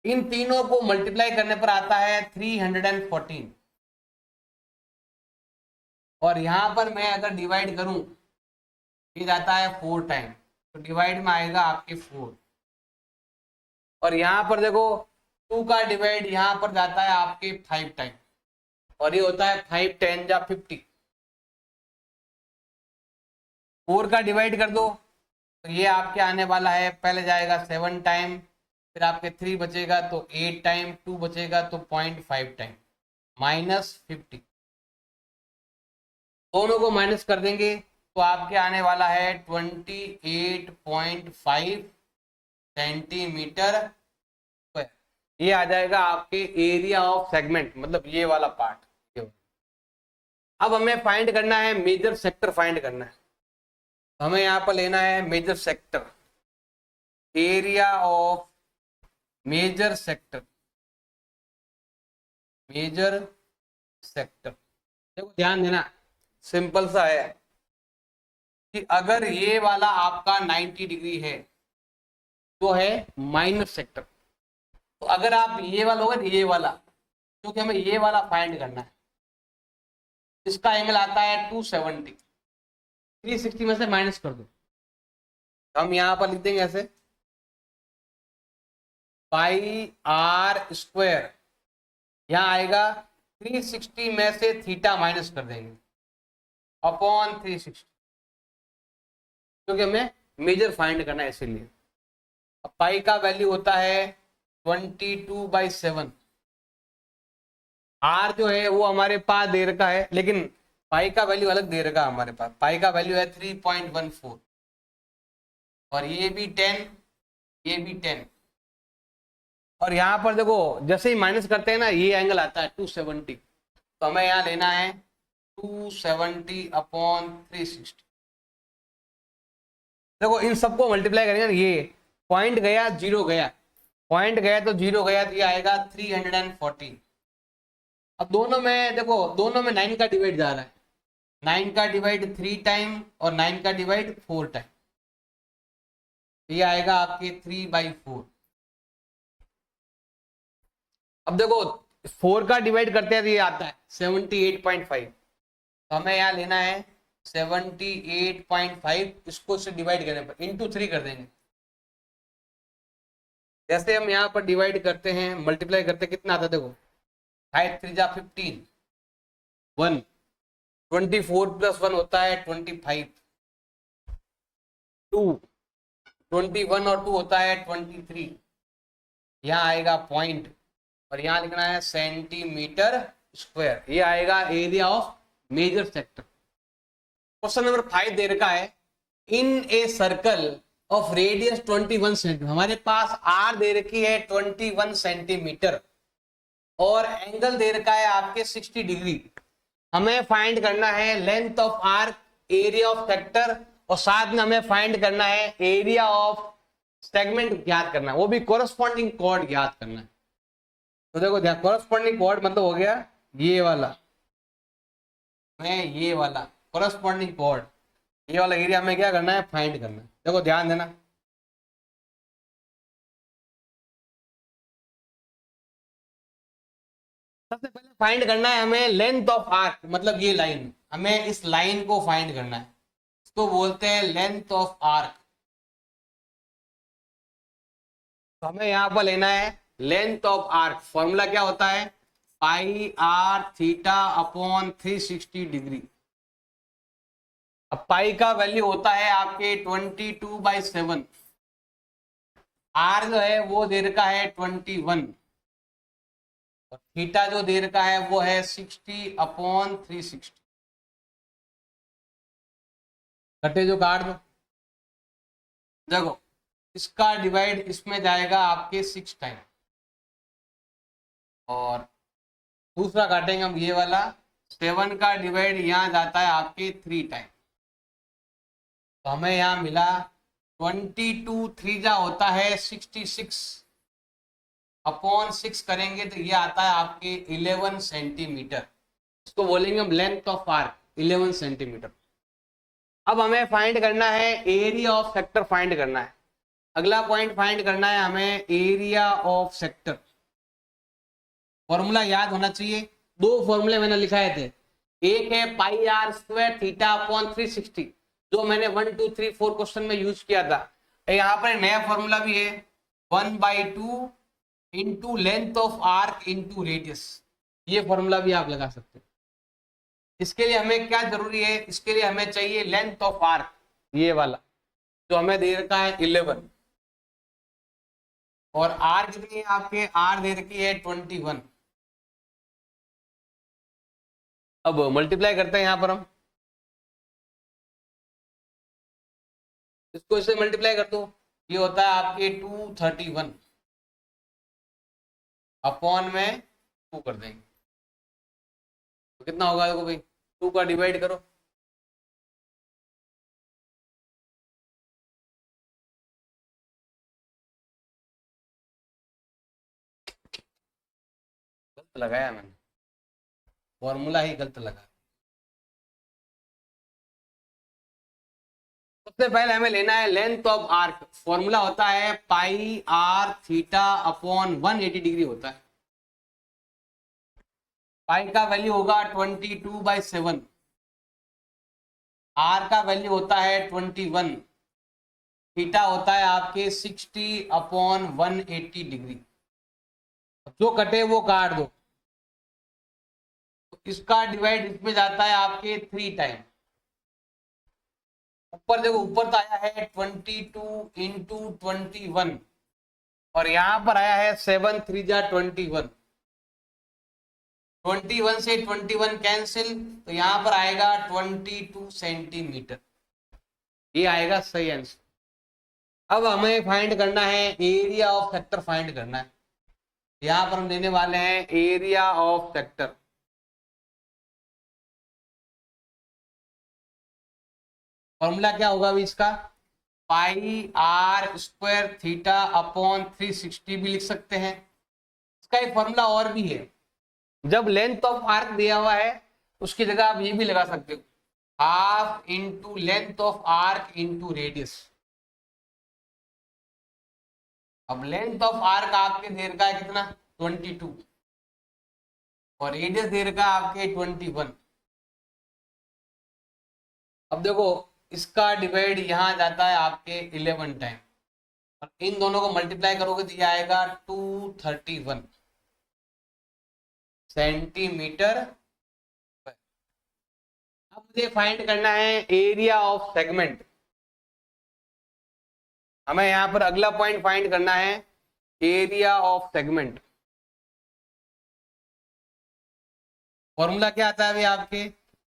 Speaker 1: इन तीनों को मल्टीप्लाई करने पर आता है 314 और यहां पर मैं अगर डिवाइड करूं ये जाता है 4 टाइम, तो डिवाइड में आएगा आपके 4 और यहां पर देखो 2 का डिवाइड यहां पर जाता है आपके 5 टाइम और ये होता है 5 10 जा 50। 4 का डिवाइड कर दो तो ये आपके आने वाला है, पहले जाएगा 7 टाइम, फिर आपके 3 बचेगा तो 8 टाइम, 2 बचेगा तो 0.5 टाइम, -50। दोनों को माइनस कर देंगे तो आपके आने वाला है 28.5 सेंटीमीटर स्क्वायर। ये आ जाएगा आपके एरिया ऑफ सेगमेंट, मतलब ये वाला पार्ट। अब हमें फाइंड करना है मेजर सेक्टर, फाइंड करना है। हमें यहाँ पर लेना है major sector, area of major sector, major sector. देखो ध्यान देना, सिंपल सा है कि अगर ये वाला आपका 90 डिग्री है तो है माइनर सेक्टर, तो अगर आप ये वाला होगा ये वाला, क्योंकि हमें ये वाला फाइंड करना है, इसका एंगल आता है 270, 360 में से माइनस कर दो, हम यहां पर लिख देंगे ऐसे पाई आर स्क्वायर, यहां आएगा 360 में से थीटा माइनस कर देंगे अपॉन 360, क्योंकि हमें मेजर फाइंड करना है इसीलिए। अब पाई का वैल्यू होता है 22/7। आर जो है वो हमारे पास दे रखा है, लेकिन पाई का वैल्यू अलग दे रखा है हमारे पास। पाई का वैल्यू है 3.14 और ये भी 10, ये भी 10। और यहाँ पर देखो जैसे ही माइनस करते हैं ना, ये एंगल आता है 270। तो हमें यहाँ लेना है 270 अपॉन 360। देखो इन सबको मल्टीप्लाई करेंगे ना, ये पॉइंट गया जीरो गया, पॉइंट गया तो जीरो गया, तो ये आएगा 314। अब दोनों में देखो, दोनों में 9 का डिवाइड जा रहा है, 9 का डिवाइड 3 टाइम और 9 का डिवाइड 4 टाइम, ये आएगा आपके 3/4। अब देखो 4 का डिवाइड करते हैं तो ये आता है 78.5। तो हमें यहाँ लेना है 78.5, इसको से डिवाइड करने पर इंटू 3 कर देंगे। जैसे हम यहाँ पर डिवाइड करते हैं, मल्टीप्लाई करते हैं, कितना आता है देखो, 5 3 जा 15, 1, 24 प्लस 1 होता है 25, 2, 21 और 2 होता है 23, यहाँ आएगा पॉइंट, और यहाँ लिखना है सेंटीमीटर स्क्वायर, ये आएगा area of major sector. Question number 5 दे रखा है, in a circle of radius 21 centimetre, हमारे पास आर दे रखी है 21 सेंटीमीटर और एंगल दे रखा है आपके 60 डिग्री। हमें फाइंड करना है length of arc, area of sector, और साथ में हमें फाइंड करना है एरिया ऑफ सेगमेंट ज्ञात करना है, वो भी कोरस्पॉन्डिंग कॉर्ड ज्ञात करना है। तो देखो ध्यान, कोरस्पॉन्डिंग कॉर्ड मतलब हो गया ये वाला, मैं ये वाला कोरस्पॉन्डिंग कॉर्ड, ये वाला एरिया में क्या करना है, फाइंड करना है। देखो ध्यान देना, सबसे पहले फाइंड करना है हमें लेंथ ऑफ आर्क, मतलब ये लाइन, हमें इस लाइन को फाइंड करना है, इसको बोलते हैं लेंथ ऑफ आर्क। तो हमें यहाँ पर लेना है लेंथ ऑफ आर्क, फॉर्मूला क्या होता है, pi are theta upon 360 degree. अब पाई का वैल्यू होता है आपके 22/7, आर जो है वो दे रखा है 21, और थीटा जो दे रखा है वो है 60 अपॉन 360। घटे जो काट दो, देखो इसका डिवाइड इसमें जाएगा आपके 6 टाइम, और दूसरा काटेंगे हम ये वाला, 7 का डिवाइड यहाँ जाता है आपके 3 टाइम। तो हमें यहाँ मिला 22, 3 जा होता है 66, अपॉन 6 करेंगे तो ये आता है आपके 11 सेंटीमीटर, इसको बोलेंगे हम लेंथ ऑफ आर्क 11 सेंटीमीटर। अब हमें फाइंड करना है एरिया ऑफ सेक्टर, फाइंड करना है, अगला पॉइंट फाइंड करना है हमें एरिया ऑफ सेक्टर। फॉर्मूला याद होना चाहिए, दो फॉर्मूले मैंने लिखाए थे, एक है pi r square theta upon 360, जो मैंने 1 2 3 4 क्वेश्चन में यूज किया था। यहाँ पर नया फॉर्मूला भी है, 1/2 into length of arc into radius, ये फॉर्मूला भी आप लगा सकते हैं। इसके लिए हमें क्या जरूरी है, इसके लिए हमें चाहिए लेंथ ऑफ आर्क, ये वाला जो हमें दे रखा है 11, और आर कितनी है आपके, आर दे रखी है 21। अब मल्टीप्लाई करते हैं यहाँ पर हम, इसको इससे मल्टीप्लाई कर दो, ये होता है आपके 231 अपॉन में 2 कर देंगे, तो कितना होगा देखो भाई, 2 का डिवाइड करो, गलत लगाया मैंने, फॉर्मूला ही गलत लगा। सबसे पहले हमें लेना है लेंथ ऑफ आर्क, फॉर्मूला होता है pi are theta upon 180 degree होता है। पाई का वैल्यू होगा 22/7, आर का वैल्यू होता है 21, थीटा होता है आपके 60 अपॉन 180 डिग्री। जो कटे वो काट दो, तो इसका डिवाइड इसमें जाता है आपके 3 टाइम, ऊपर देखो ऊपर तो आया है 22 इंटू 21, और यहाँ पर आया है 7 3 जा 21, 21 से 21 कैंसिल, तो यहाँ पर आएगा 22 सेंटीमीटर, ये आएगा सही आंसर। अब हमें फाइंड करना है एरिया ऑफ सेक्टर, फाइंड करना है। यहां पर हम देने वाले हैं एरिया ऑफ सेक्टर। फॉर्मूला क्या होगा अभी इसका, पाई आर स्क्वायर थीटा अपॉन 360 भी लिख सकते हैं। इसका एक फॉर्मूला और भी है, जब लेंथ ऑफ आर्क दिया हुआ है उसकी जगह आप ये भी लगा सकते हो, half into length of arc into radius. अब लेंथ ऑफ आर्क आपके दे रखा है कितना 22 और रेडियस दे रखा है आपके 21। अब देखो इसका डिवाइड यहां जाता है आपके 11 टाइम और इन दोनों को मल्टीप्लाई करोगे तो ये आएगा 231 सेंटीमीटर। अब मुझे फाइंड करना है एरिया ऑफ सेगमेंट। हमें यहां पर अगला पॉइंट फाइंड करना है एरिया ऑफ सेगमेंट। फॉर्मूला क्या आता है अभी आपके,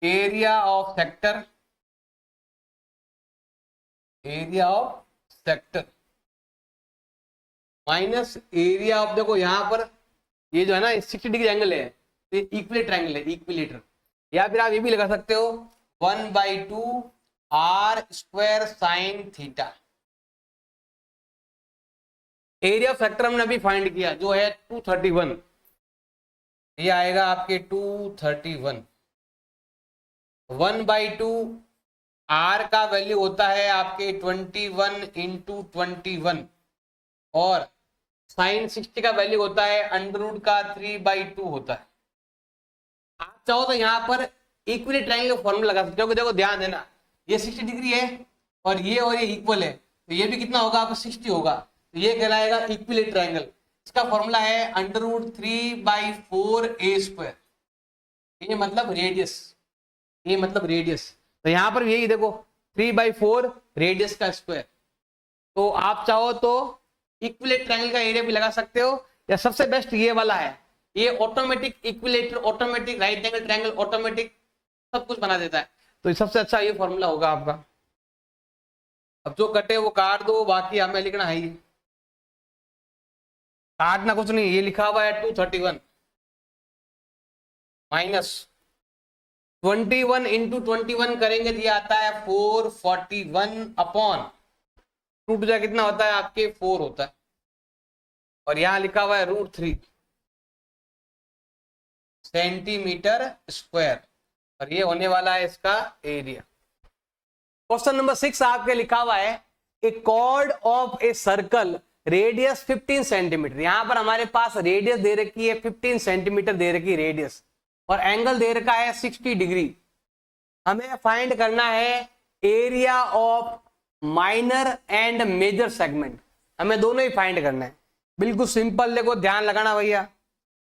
Speaker 1: area of sector, area of sector minus area of, देखो यहां पर ये जो है ना 60 डिग्री एंगल है, ये इक्विलेटर एंगल है, इक्विलेटर, या फिर आप ये भी लगा सकते हो 1/2 r square sine theta. Area of sector हमने अभी फाइंड किया जो है 231, ये आएगा आपके 231। 1/2 आर का वैल्यू होता है आपके 21 इंटू 21 और साइन 60 का वैल्यू होता है अंडर रूट का 3/2 होता है। आप चाहो तो यहाँ पर इक्विलेटरल ट्रायंगल का फॉर्मूला लगा सकते हो। देखो ध्यान देना, ये 60 डिग्री है और ये इक्वल है, तो ये भी कितना होगा आपको 60 होगा, तो ये कहलाएगा इक्विलेटरल ट्रायंगल। इसका फॉर्मूला है √3/4 a स्क्वायर, ये मतलब रेडियस, ये मतलब रेडियस। तो यहाँ पर यही देखो 3/4 रेडियस का स्क्वायर। तो आप चाहो तो इक्विलेटरल ट्रायंगल का एरिया भी लगा सकते हो, या सबसे बेस्ट ये वाला है, ये automatic equilateral, automatic right angle triangle, automatic सब कुछ बना देता है। तो सबसे अच्छा ये फॉर्मूला होगा आपका। अब जो कटे वो काट दो, बाकी हमें लिखना है, ये काटना कुछ नहीं, ये लिखा हुआ है 231 माइनस 21 इंटू 21 करेंगे तो ये आता है 441 अपॉन टूट जाए कितना होता है आपके 4 होता है, और यहां लिखा हुआ है √3 सेंटीमीटर स्क्वायर, और ये होने वाला है इसका एरिया। क्वेश्चन नंबर 6 आपके लिखा हुआ है a chord of a circle radius 15 centimetre. यहां पर हमारे पास रेडियस दे रखी है 15 सेंटीमीटर दे रखी रेडियस, और एंगल दे रखा है 60 डिग्री। हमें फाइंड करना है area of minor and major segment. हमें दोनों ही फाइंड करना है, बिल्कुल सिंपल, देखो ध्यान लगाना भैया।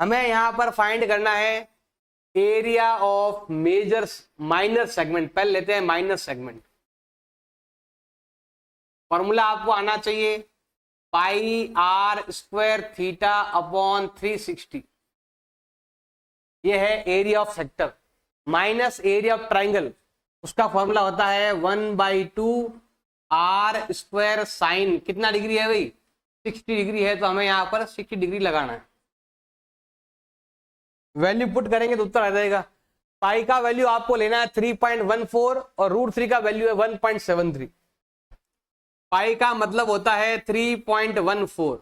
Speaker 1: हमें यहां पर फाइंड करना है area of major minor segment. पहले लेते हैं माइनर सेगमेंट। फॉर्मूला आपको आना चाहिए pi r square theta upon 360, ये है area of sector, minus area of triangle, उसका फॉर्मूला होता है 1/2 आर स्क्वायर साइन, कितना डिग्री है भाई 60 डिग्री है, तो हमें यहां पर 60 डिग्री लगाना है। वैल्यू पुट करेंगे तो उत्तर आ जाएगा। पाई का वैल्यू आपको लेना है 3.14 और √3 का वैल्यू है 1.73। पाई का मतलब होता है 3.14,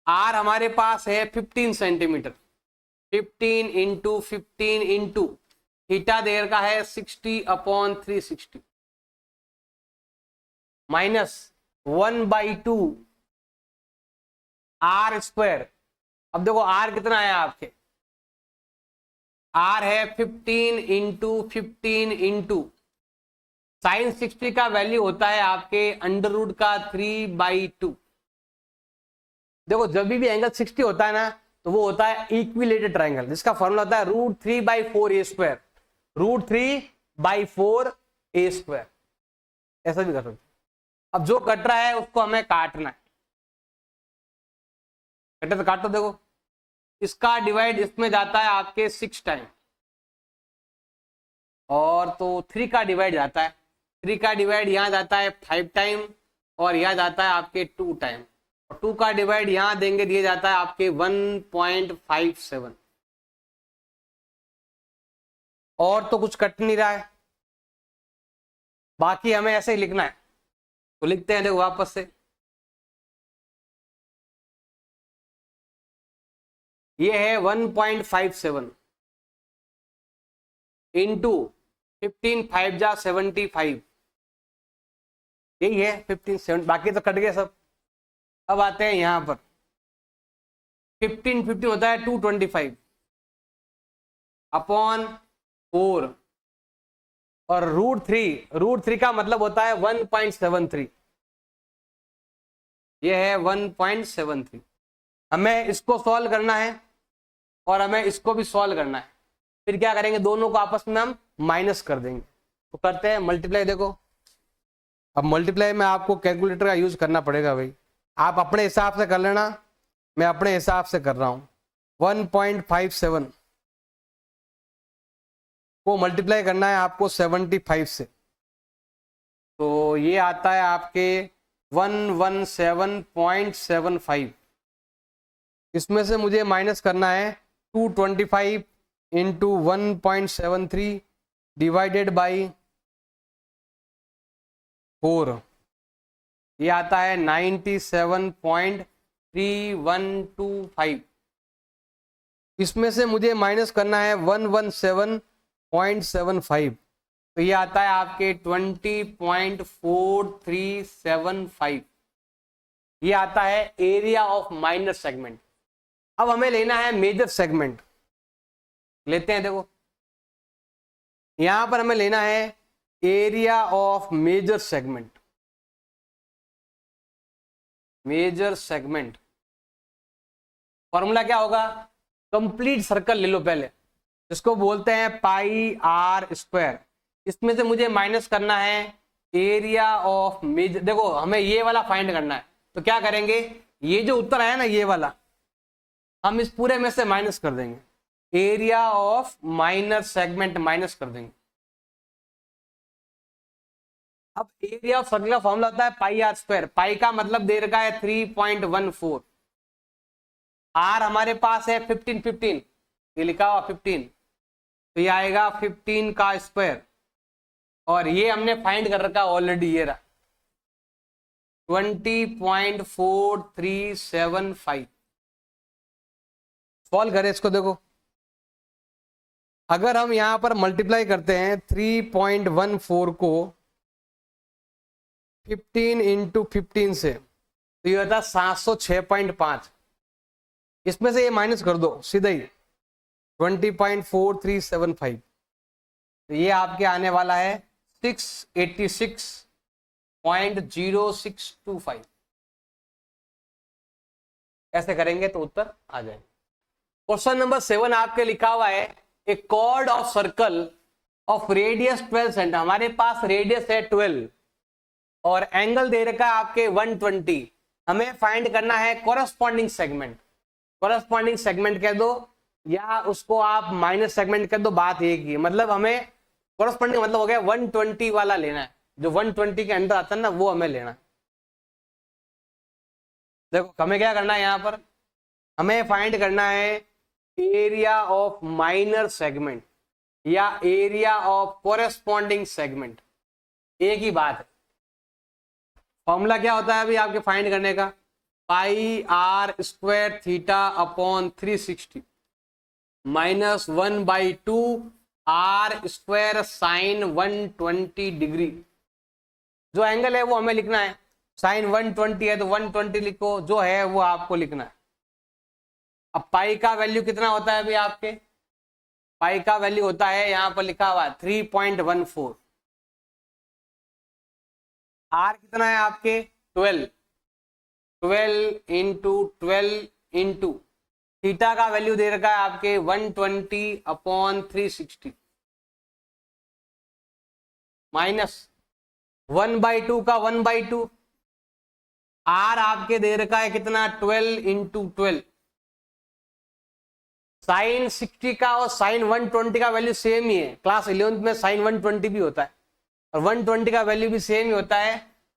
Speaker 1: आर हमारे पास है 15 सेंटीमीटर, 15 इंटू 15 इंटू थीटा देर का है 60 अपॉन 360 माइनस 1/2 आर स्क्वायर। अब देखो आर कितना है आपके, आर है 15 इंटू 15 इंटू साइन 60 का वैल्यू होता है आपके अंडर रूट का 3/2। देखो जब भी एंगल 60 होता है ना तो वो होता है इक्विलेटरल ट्रायंगल, जिसका फॉर्मूला होता है √3/4 a स्क्वायर, √3/4 a स्क्वायर। ऐसा भी कर सकते। अब जो कट रहा है उसको हमें काटना है, कटे तो काटो। देखो इसका डिवाइड इसमें जाता है आपके 6 टाइम, और तो 3 का डिवाइड जाता है, 3 का डिवाइड यहां जाता है 5 टाइम, और यह जाता है आपके 2 टाइम, और 2 का डिवाइड यहां देंगे, दिया जाता है आपके 1.57। और तो कुछ कट नहीं रहा है, बाकी हमें ऐसे ही लिखना है, तो लिखते हैं देखो वापस से। ये है 1.57 इंटू 15 5 जा 75, यही है 15 बाकी तो कट गए सब। अब आते हैं यहां पर, 15 होता है 225 अपॉन 4, और √3 का मतलब होता है 1.73, ये है 1.73। हमें इसको सॉल्व करना है और हमें इसको भी सॉल्व करना है, फिर क्या करेंगे, दोनों को आपस में हम माइनस कर देंगे। तो करते हैं मल्टीप्लाई। देखो अब मल्टीप्लाई में आपको कैलकुलेटर का यूज करना पड़ेगा भाई, आप अपने हिसाब से कर लेना, मैं अपने हिसाब से कर रहा हूं। 1.57 को मल्टीप्लाई करना है आपको 75 से, तो ये आता है आपके 117.75। इसमें से मुझे माइनस करना है 225 इंटू 1.73 डिवाइडेड बाई 4, ये आता है 97.3125। इसमें से मुझे माइनस करना है 117.75, तो ये आता है आपके 20.4375। ये आता है एरिया ऑफ माइनर सेगमेंट। अब हमें लेना है मेजर सेगमेंट, लेते हैं। देखो यहां पर हमें लेना है area of major segment. Major segment formula क्या होगा, कंप्लीट सर्कल ले लो पहले, जिसको बोलते हैं पाई आर स्क्वायर। इसमें से मुझे माइनस करना है एरिया ऑफ मेजर। देखो हमें ये वाला फाइंड करना है, तो क्या करेंगे, ये जो उत्तर आया ना ये वाला, हम इस पूरे में से माइनस कर देंगे, area of minor segment minus कर देंगे। अब एरिया ऑफ सर्कल का फॉर्मूला होता है पाई आर स्क्वायर। पाई का मतलब दे रखा है 3.14, आर हमारे पास है 15, ये लिखा हुआ 15, तो ये आएगा 15 का स्क्वायर, और ये हमने फाइंड कर रखा ऑलरेडी, ये रहा 20.4375। सॉल्व करें इसको। देखो अगर हम यहां पर मल्टीप्लाई करते हैं 3.14 को 15 इंटू 15 से, तो ये होता है 706.5। इसमें से ये माइनस कर दो सीधा ही 20.4375, तो ये आपके आने वाला है 686.0625। ऐसे करेंगे तो उत्तर आ जाए। क्वेश्चन नंबर 7 आपके लिखा हुआ है a chord of circle of radius 12 centimetre. हमारे पास रेडियस है 12 और एंगल दे रखा है आपके 120। हमें फाइंड करना है कॉरेस्पॉन्डिंग सेगमेंट। कॉरेस्पॉन्डिंग सेगमेंट कह दो या उसको आप माइनस सेगमेंट कह दो, बात एक ही। मतलब हमें कॉरेस्पॉन्डिंग मतलब हो गया 120 वाला लेना है, जो 120 के अंदर आता है ना वो हमें लेना है। देखो हमें क्या करना है, यहां पर हमें फाइंड करना है एरिया ऑफ माइनर सेगमेंट या एरिया ऑफ कॉरेस्पॉन्डिंग सेगमेंट, एक ही बात है। फॉर्मूला क्या होता है अभी आपके फाइंड करने का, pi r square theta upon 360 minus 1/2 r square sine 120 degree. जो एंगल है वो हमें लिखना है, साइन 120 है तो 120 लिखो, जो है वो आपको लिखना है। अब पाई का वैल्यू कितना होता है अभी आपके, पाई का वैल्यू होता है यहां पर लिखा हुआ 3.14। आर कितना है आपके 12 इंटू 12 इंटू थीटा का वैल्यू दे रखा है आपके 120 अपॉन 360 माइनस 1/2 का 1/2। आर आपके दे रखा है कितना 12 इंटू 12। साइन 60 का और साइन 120 का वैल्यू सेम ही है, क्लास 11th में साइन 120 भी होता है और 120 का वैल्यू भी सेम ही होता है।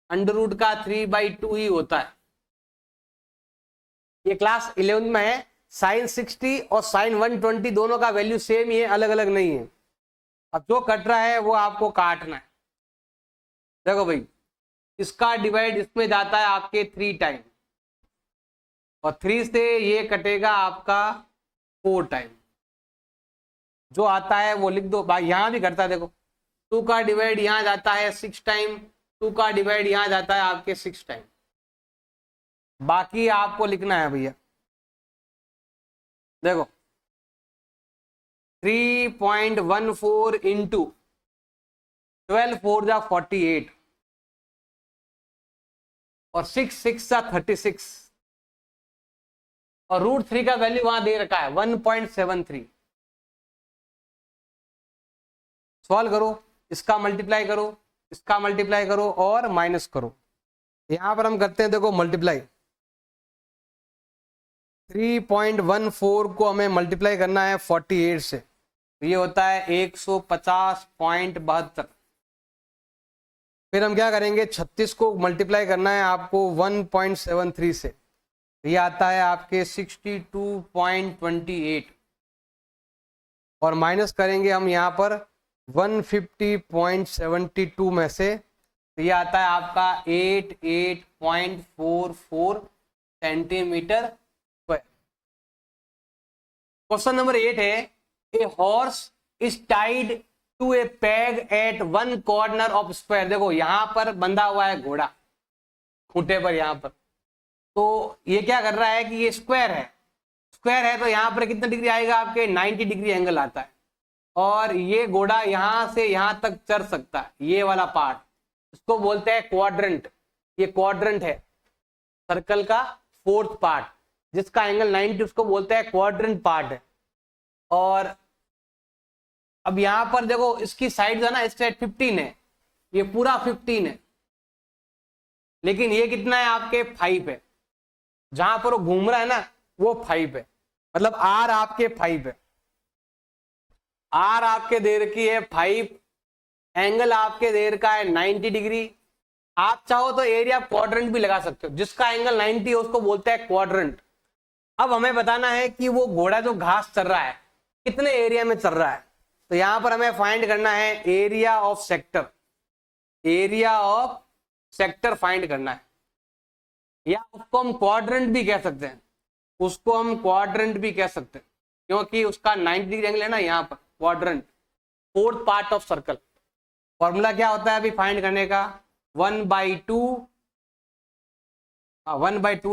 Speaker 1: अंडर रूट का 3/2 ही होता है। ये क्लास 11 में है। साइन 60 और साइन 120 दोनों का वैल्यू सेम ही है, अलग अलग नहीं है। अब जो कट रहा है वो आपको काटना है। देखो भाई, इसका डिवाइड इसमें जाता है आपके 3 टाइम, और 3 से ये कटेगा आपका 4 टाइम। जो आता है वो लिख दो भाई, यहां भी करता है। देखो 2 का डिवाइड यहां जाता है 6 टाइम, 2 का डिवाइड यहां जाता है आपके 6 टाइम। बाकी आपको लिखना है भैया। देखो 3.14 इंटू 12 4 जा 48 और 6 6 जा 36 और √3 का वैल्यू वहां दे रखा है 1.73। सॉल्व करो, इसका मल्टीप्लाई करो, इसका मल्टीप्लाई करो और माइनस करो। यहां पर हम करते हैं, देखो मल्टीप्लाई 3.14 को हमें मल्टीप्लाई करना है 48 से, तो ये होता है 150.72। फिर हम क्या करेंगे, 36 को मल्टीप्लाई करना है आपको 1.73 से, तो ये आता है आपके 62.28 और माइनस करेंगे हम यहाँ पर 150.72 में से, तो ये आता है आपका 88.44 सेंटीमीटर स्क्वायर। क्वेश्चन नंबर 8 है, a horse is tied to a peg at one corner of square. देखो यहां पर बंधा हुआ है घोड़ा खूंटे पर यहां पर, तो ये क्या कर रहा है कि ये स्क्वायर है, स्क्वायर है तो यहां पर कितना डिग्री आएगा आपके 90 डिग्री एंगल आता है, और ये घोड़ा यहां से यहां तक चढ़ सकता है। ये वाला पार्ट इसको बोलते हैं क्वाड्रेंट। ये क्वाड्रेंट है सर्कल का 4th पार्ट, जिसका एंगल 90, उसको बोलते हैं क्वाड्रेंट पार्ट है। और अब यहां पर देखो इसकी साइड जो है ना, इस साइड 15 है, ये पूरा 15 है, लेकिन ये कितना है आपके 5 है। जहां पर वो घूम रहा है ना वो 5 है, मतलब आर आपके 5 है। आर आपके दे रखी है 5, एंगल आपके दे रखा है 90 डिग्री। आप चाहो तो एरिया क्वाड्रेंट भी लगा सकते हो, जिसका एंगल 90 है उसको बोलते हैं क्वाड्रेंट। अब हमें बताना है कि वो घोड़ा जो घास चल रहा है कितने एरिया में चल रहा है, तो यहां पर हमें फाइंड करना है area of sector. Area of sector find करना है, या उसको हम क्वाड्रेंट भी कह सकते हैं, उसको हम क्वाड्रेंट भी कह सकते हैं, क्योंकि उसका 90 डिग्री एंगल है ना यहाँ पर। Quadrant 4th part of circle. Formula क्या होता है अभी फाइंड करने का, 1/2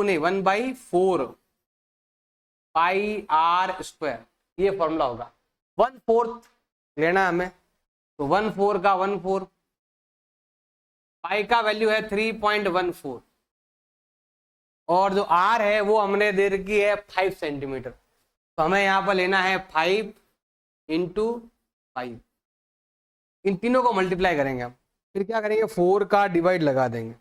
Speaker 1: नहीं 1/4 पाई आर स्क्वायर, ये फॉर्मूला होगा। 1/4 लेना है हमें, तो 1/4 का 1/4, पाई का वैल्यू है 3.14 और जो आर है वो हमने दे रखी है 5 सेंटीमीटर, तो हमें यहाँ पर लेना है 5 × 5। इन तीनों को मल्टीप्लाई करेंगे हम, फिर क्या करेंगे 4 का डिवाइड लगा देंगे।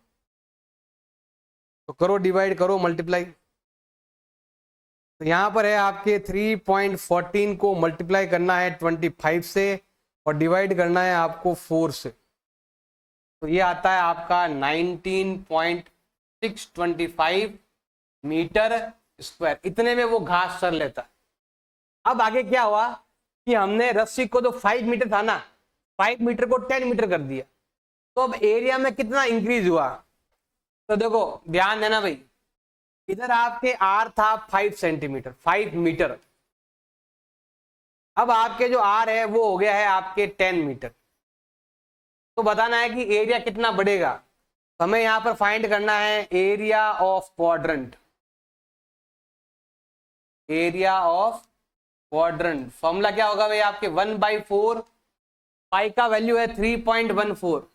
Speaker 1: तो करो डिवाइड करो मल्टीप्लाई, तो यहां पर है आपके 3.14 को मल्टीप्लाई करना है 25 से और डिवाइड करना है आपको 4 से, तो ये आता है आपका 19.625 मीटर स्क्वायर। इतने में वो घास चर लेता है। अब आगे क्या हुआ कि हमने रस्सी को जो 5 मीटर था ना, 5 मीटर को 10 मीटर कर दिया, तो अब एरिया में कितना इंक्रीज हुआ, तो देखो ध्यान देना भाई, इधर आपके आर था 5 सेंटीमीटर 5 मीटर, अब आपके जो आर है वो हो गया है आपके 10 मीटर। तो बताना है कि एरिया कितना बढ़ेगा, तो हमें यहां पर फाइंड करना है area of quadrant. Area of quadrant formula क्या होगा भाई आपके 1/4, पाई का वैल्यू है 3.14।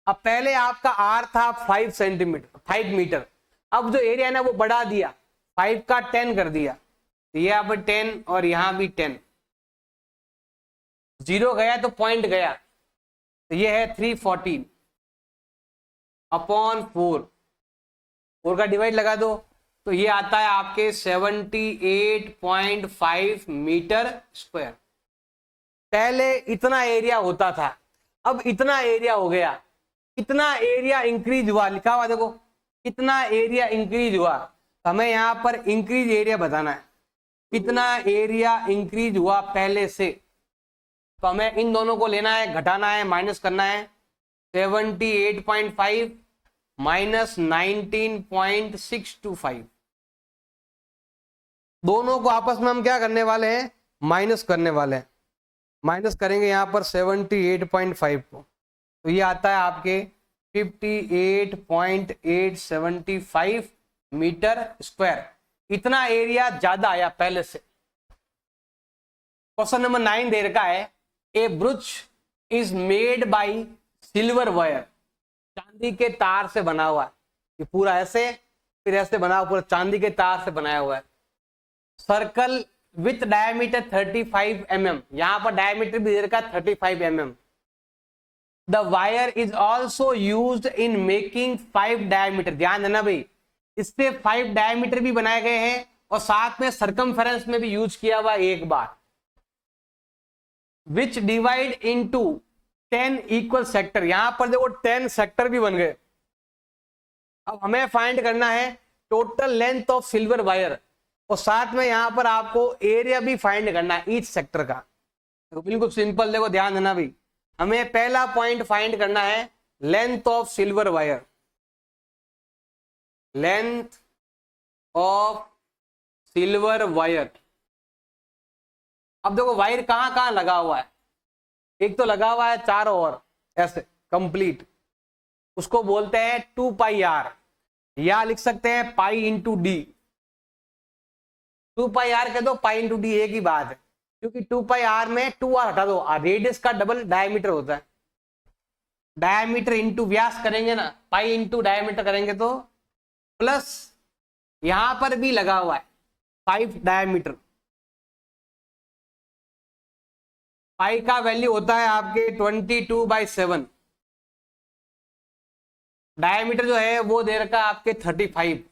Speaker 1: अब पहले आपका आर था 5 सेंटीमीटर 5 मीटर, अब जो एरिया है ना वो बढ़ा दिया, 5 का 10 कर दिया, तो ये यहाँ पर 10 और यहां भी 10, 0 गया तो पॉइंट गया, तो ये है 314/4। 4 का डिवाइड लगा दो, तो ये आता है आपके 78.5 मीटर स्क्वायर। पहले इतना एरिया होता था, अब इतना एरिया हो गया, कितना एरिया इंक्रीज हुआ, लिखा हुआ देखो कितना एरिया इंक्रीज हुआ। हमें यहाँ पर इंक्रीज एरिया बताना है, कितना एरिया इंक्रीज हुआ पहले से। तो हमें इन दोनों को लेना है, घटाना है, माइनस करना है। 78.5 माइनस 19.625, दोनों को आपस में हम क्या करने वाले हैं, माइनस करने वाले हैं। माइनस करेंगे यहाँ पर 78.5 को, तो ये आता है आपके 58.875 मीटर स्क्वायर। इतना एरिया ज्यादा आया पहले से। क्वेश्चन नंबर 9 दे रखा है, a brooch is made by silver wire, चांदी के तार से बना हुआ है। ये पूरा ऐसे फिर ऐसे बना हुआ, पूरा चांदी के तार से बनाया हुआ है। सर्कल विथ डायमीटर 35 mm, यहां पर डायमीटर भी दे रखा है 35 mm। The wire is also use in making 5 diameter, ध्यान देना भाई, इससे 5 डायमीटर भी बनाए गए हैं और साथ में सरकमफेरेंस में भी यूज किया हुआ एक बार। Which divide into 10 equal sector, यहां पर देखो 10 सेक्टर भी बन गए। अब हमें फाइंड करना है total length of silver wire और साथ में यहां पर आपको एरिया भी फाइंड करना है ईच सेक्टर का। तो बिल्कुल सिंपल, देखो ध्यान देना भाई, हमें पहला पॉइंट फाइंड करना है length of silver wire, length of silver wire. अब देखो वायर कहां कहां लगा हुआ है, एक तो लगा हुआ है चारों ओर ऐसे कंप्लीट, उसको बोलते हैं 2 पाई आर, या लिख सकते हैं pi into D. 2 pi r कह दो, पाई इंटू डी एक ही बात है, क्योंकि 2 पाई आर में 2 आर हटा दो, रेडियस का डबल डायमीटर होता है। डायमीटर इंटू व्यास करेंगे ना, पाई इंटू डायमीटर करेंगे तो प्लस यहां पर भी लगा हुआ है 5 डायमीटर। पाई का वैल्यू होता है आपके 22/7, डायमीटर जो है वो दे रखा है आपके 35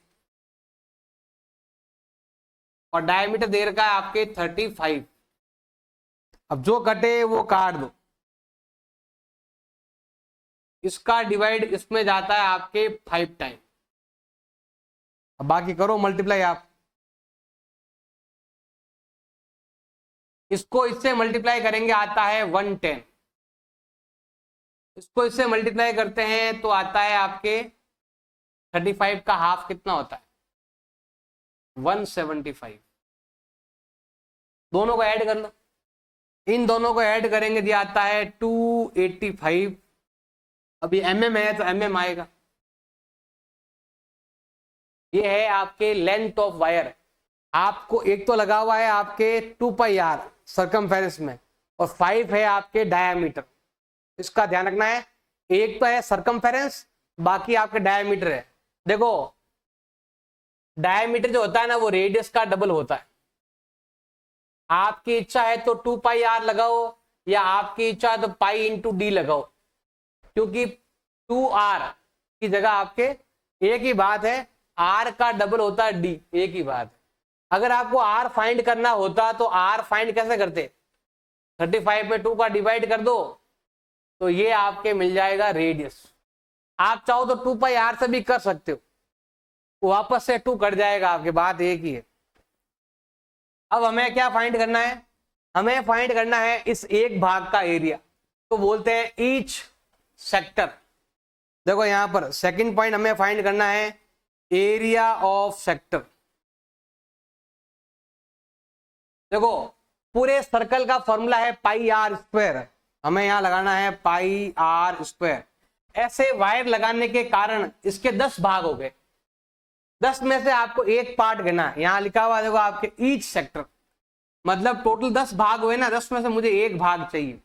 Speaker 1: और डायमीटर दे रखा है आपके 35। अब जो कटे वो काट दो, इसका डिवाइड इसमें जाता है आपके 5 टाइम। अब बाकी करो मल्टीप्लाई आप, इसको इससे मल्टीप्लाई करेंगे आता है 110, इसको इससे मल्टीप्लाई करते हैं तो आता है आपके 35 का हाफ कितना होता है 175। दोनों को ऐड कर लो, इन दोनों को ऐड करेंगे दिया आता है 285। अभी mm है तो mm आएगा। ये है आपके लेंथ ऑफ वायर। आपको एक तो लगा हुआ है आपके 2 पाई आर सरकमफेरेंस में और 5 है आपके डायामीटर, इसका ध्यान रखना है। एक तो है सरकमफेरेंस, बाकी आपके डायामीटर है। देखो डायामीटर जो होता है ना वो रेडियस का डबल होता है। आपकी इच्छा है तो 2 पाई आर लगाओ या आपकी इच्छा है तो पाई इंटू डी लगाओ, क्योंकि 2 आर की जगह आपके एक ही बात है, आर का डबल होता है डी, एक ही बात है। अगर आपको आर फाइंड करना होता तो आर फाइंड कैसे करते, 35 में 2 का डिवाइड कर दो तो ये आपके मिल जाएगा रेडियस। आप चाहो तो 2 पाई आर से भी कर सकते हो, वापस से 2 कट जाएगा, आपके बात एक ही है। अब हमें क्या फाइंड करना है, हमें फाइंड करना है इस एक भाग का एरिया, तो बोलते हैं ईच सेक्टर। देखो यहां पर सेकंड पॉइंट हमें फाइंड करना है एरिया ऑफ सेक्टर। देखो पूरे सर्कल का फॉर्मूला है पाई आर स्क्वायर, हमें यहां लगाना है पाई आर स्क्वायर। ऐसे वायर लगाने के कारण इसके 10 भाग हो गए, 10 में से आपको एक पार्ट गिना, यहां लिखा हुआ देखो आपके ईच सेक्टर, मतलब टोटल 10 भाग हुए ना, 10 में से मुझे एक भाग चाहिए,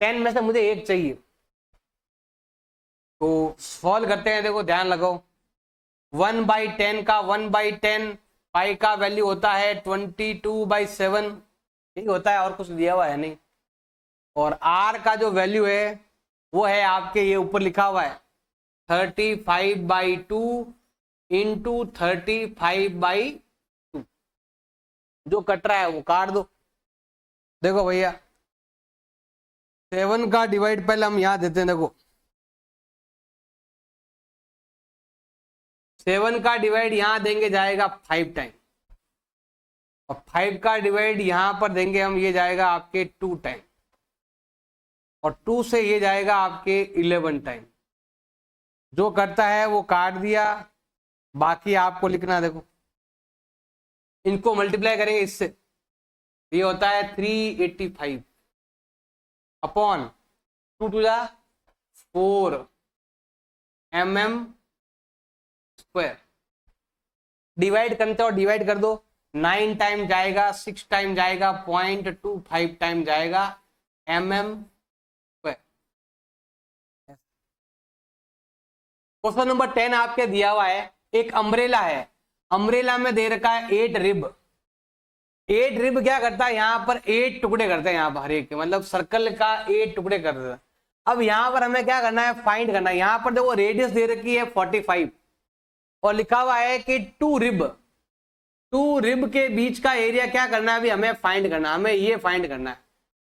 Speaker 1: 10 में से मुझे एक चाहिए। तो सॉल्व करते हैं, देखो ध्यान लगाओ, 1/10 का 1/10 पाई का वैल्यू होता है 22/7, यही होता है और कुछ दिया हुआ है नहीं। और आर का जो वैल्यू है वो है आपके ये ऊपर लिखा हुआ है 35/2 इंटू 35/2, जो कट रहा है वो काट दो। देखो भैया 7 का डिवाइड पहले हम यहां देते हैं, देखो 7 का डिवाइड यहां देंगे जाएगा 5 टाइम, और 5 का डिवाइड यहां पर देंगे हम, ये जाएगा आपके 2 टाइम, और 2 से ये जाएगा आपके 11 टाइम। जो करता है वो काट दिया, बाकी आपको लिखना, देखो इनको मल्टीप्लाई करेंगे इससे, ये होता है 385 upon 2 two 4 mm square. Divide करते हो, डिवाइड कर दो, 9 टाइम जाएगा, 6 टाइम जाएगा, 0.25 टाइम जाएगा mm स्क्वायर। क्वेश्चन नंबर 10 आपके दिया हुआ है, एक अम्ब्रेला है, अम्ब्रेला में दे रखा है 8 रिब। 8 रिब क्या करता है, यहां पर 8 टुकड़े करते हैं, यहां पर हर एक मतलब सर्कल का 8 टुकड़े करते हैं। अब यहां पर हमें क्या करना है, फाइंड करना है। यहां पर देखो रेडियस दे रखी है 45 और लिखा हुआ है कि 2 रिब के बीच का एरिया क्या करना है, अभी हमें फाइंड करना है, हमें ये फाइंड करना है,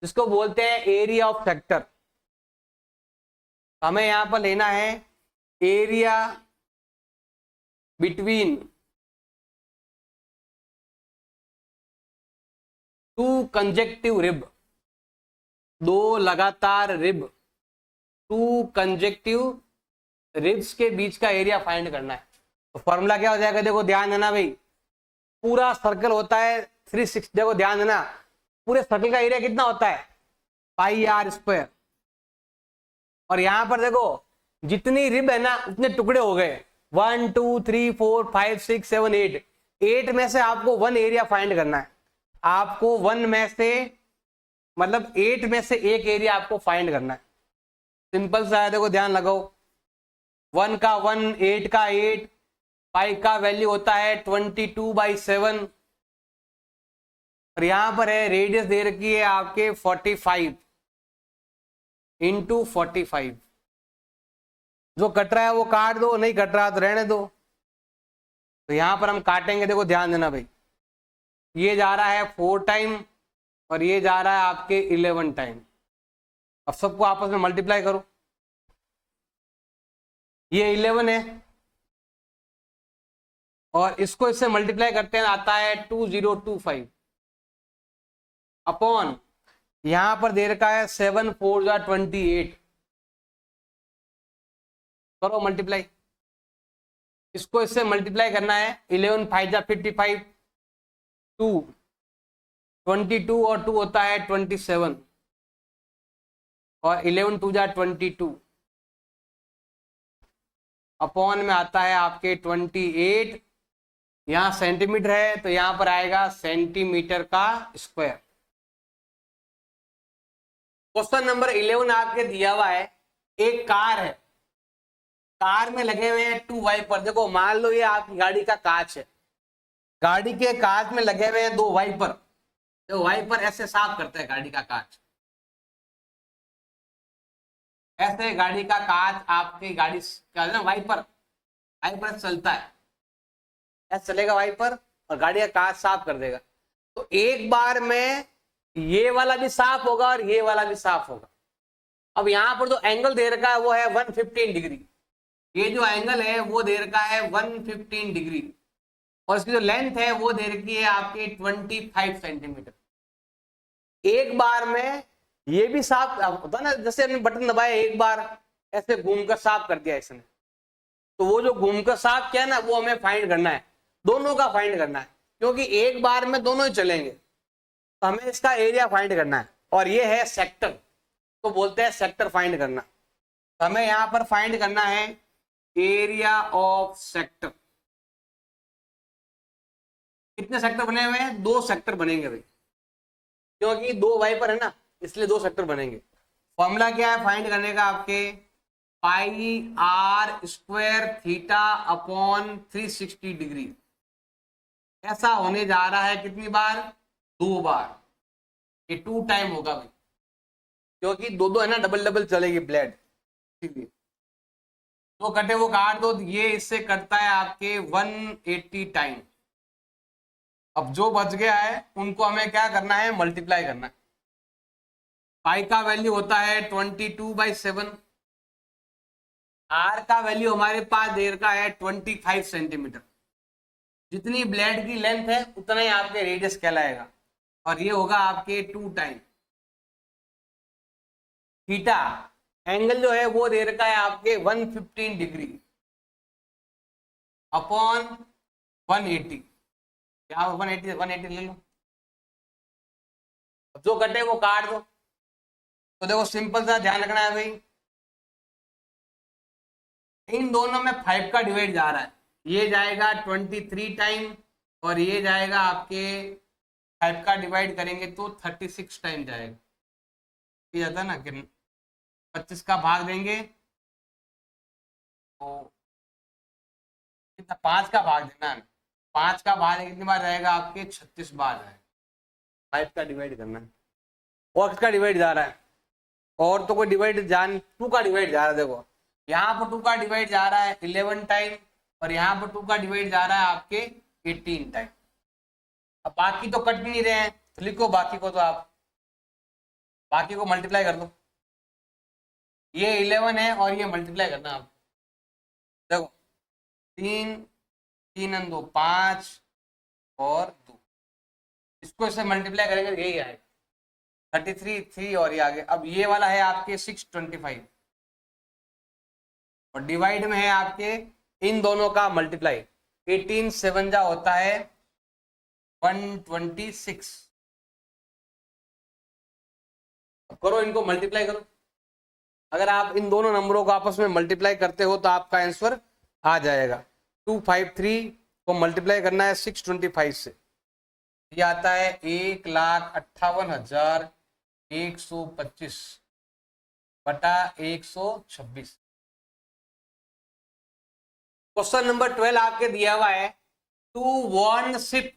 Speaker 1: जिसको बोलते हैं एरिया ऑफ सेक्टर। हमें यहां पर लेना है एरिया बिटवीन 2 कंजेक्टिव रिब, 2 लगातार रिब, 2 कंजेक्टिव रिब्स के बीच का एरिया फाइंड करना है। तो फॉर्मूला क्या हो जाएगा, देखो ध्यान देना भाई, पूरा सर्कल होता है 360, देखो ध्यान देना, पूरे सर्कल का एरिया कितना होता है, पाई आर स्क्वायर। और यहां पर देखो जितनी रिब है ना उतने टुकड़े हो गए, 1 2 3 4 5 6 7 8। 8 में से आपको 1 एरिया फाइंड करना है, आपको 1 में से मतलब 8 में से एक एरिया आपको फाइंड करना है। सिंपल सा है, देखो ध्यान लगाओ, 1 का 1, 8 का 8, पाई का वैल्यू होता है 22/7, और यहां पर है रेडियस दे रखी है आपके 45 इंटू 45। जो कट रहा है वो काट दो, नहीं कट रहा तो रहने दो। तो यहां पर हम काटेंगे, देखो ध्यान देना भाई, ये जा रहा है 4 टाइम और ये जा रहा है आपके 11 टाइम। अब सबको आपस में मल्टीप्लाई करो, ये 11 है और इसको इससे मल्टीप्लाई करते हैं, आता है 2025 अपॉन यहां पर दे रखा है 7 4 28। करो मल्टीप्लाई, इसको इससे मल्टीप्लाई करना है, 11 5 55, 2 22 और 2 होता है 27, और 11 2 22 अपॉन में आता है आपके 28। यहां सेंटीमीटर है तो यहां पर आएगा सेंटीमीटर का स्क्वायर। क्वेश्चन नंबर 11 आपके दिया हुआ है, एक कार है, कार में लगे हुए हैं 2 वाइपर। देखो मान लो ये आपकी गाड़ी का कांच है, गाड़ी के कांच में लगे हुए हैं 2 वाइपर। तो वाइपर ऐसे साफ करते हैं गाड़ी का कांच, ऐसे गाड़ी का कांच आपकी गाड़ी का ना वाइपर, वाइपर चलता है, ऐसे चलेगा वाइपर और गाड़ी का कांच साफ कर देगा। तो एक बार में ये वाला भी साफ होगा और ये वाला भी साफ होगा। अब यहां पर जो एंगल दे रखा है वो है 115 डिग्री, ये जो एंगल है वो दे रखा है 115 डिग्री, और इसकी जो लेंथ है वो दे रखी है आपके 25 सेंटीमीटर। एक बार में ये भी साफ होता ना, जैसे हमने बटन दबाया एक बार ऐसे घूमकर साफ कर दिया इसने, तो वो जो घूमकर साफ किया ना वो हमें फाइंड करना है, दोनों का फाइंड करना है, क्योंकि एक बार में दोनों ही चलेंगे, तो हमें इसका एरिया फाइंड करना है। और ये है सेक्टर, तो बोलते हैं सेक्टर फाइंड करना। तो हमें यहां पर फाइंड करना है एरिया ऑफ सेक्टर। कितने सेक्टर बने हुए हैं, 2 सेक्टर बनेंगे भाई, क्योंकि 2 वाइपर है ना इसलिए 2 सेक्टर बनेंगे। फॉर्मूला क्या है फाइंड करने का, आपके pi r square theta upon 360 degree. ऐसा होने जा रहा है कितनी बार, 2 बार, ये 2 टाइम होगा भाई, क्योंकि 2 है ना, डबल डबल चलेगी ब्लेड, इसीलिए। तो कटे वो काट दो, ये इससे कटता है आपके 180 टाइम। अब जो बच गया है उनको हमें क्या करना है, मल्टीप्लाई करना है। पाई का वैल्यू होता है 22/7, आर का वैल्यू हमारे पास दे रखा है 25 सेंटीमीटर। जितनी ब्लेड की लेंथ है उतना ही आपके रेडियस कहलाएगा, और ये होगा आपके 2 टाइम थीटा। एंगल जो है वो दे रखा है आपके 115 डिग्री अपॉन 180। यहाँ 180 ले लो, जो कटे वो काट दो। तो देखो सिंपल सा ध्यान रखना है भाई, इन दोनों में 5 का डिवाइड जा रहा है, ये जाएगा 23 टाइम और ये जाएगा आपके 5 का डिवाइड करेंगे तो 36 टाइम जाएगा। ये जाता है ना कि 25 का भाग देंगे तो कितना, 5 का भाग देना है, 5 का भाग कितनी बार रहेगा आपके 36 बार रहेगा। 5 का डिवाइड करना है और किसका डिवाइड जा रहा है, और तो कोई डिवाइड जान 2 का डिवाइड जा रहा है। देखो यहाँ पर 2 का डिवाइड जा रहा है 11 टाइम और यहाँ पर 2 का डिवाइड जा रहा है आपके 18 टाइम। अब बाकी तो कट नहीं रहे हैं तो लिखो बाकी को, तो आप बाकी को मल्टीप्लाई कर दो। ये 11 है और ये मल्टीप्लाई करना आप, देखो 3 3 और 2 5 और 2, इसको इससे मल्टीप्लाई करेंगे तो यही आएगा 33 3 और ये आगे। अब ये वाला है आपके 625 और डिवाइड में है आपके इन दोनों का मल्टीप्लाई। 18 7 जा होता है 126। अब करो इनको मल्टीप्लाई करो, अगर आप इन दोनों नंबरों को आपस में मल्टीप्लाई करते हो तो आपका आंसर आ जाएगा। 253 को मल्टीप्लाई करना है 625 से, ये आता है 1,58,125 बटा 126। क्वेश्चन नंबर 12 आपके दिया हुआ है, टू वार्न शिप,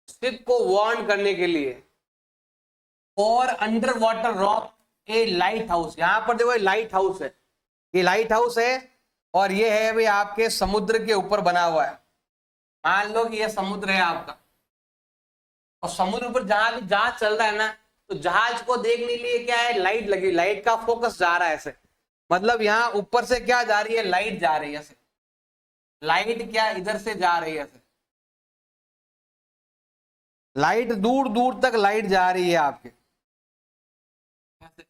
Speaker 1: शिप को वार्न करने के लिए और अंडर वाटर रॉक ए लाइट हाउस। यहां पर देखो लाइट हाउस है, ये लाइट हाउस है और ये है भाई आपके समुद्र के ऊपर बना हुआ है। मान लो कि ये समुद्र है आपका, और समुद्र पर जहां भी जहाज चल रहा है ना, तो जहाज को देखने के लिए क्या है, लाइट लगी, लाइट का फोकस जा रहा है ऐसे, मतलब यहाँ ऊपर से क्या जा रही है, लाइट जा रही है ऐसे, लाइट क्या इधर से जा रही है ऐसे, लाइट दूर दूर तक लाइट जा रही है आपके ऐसे।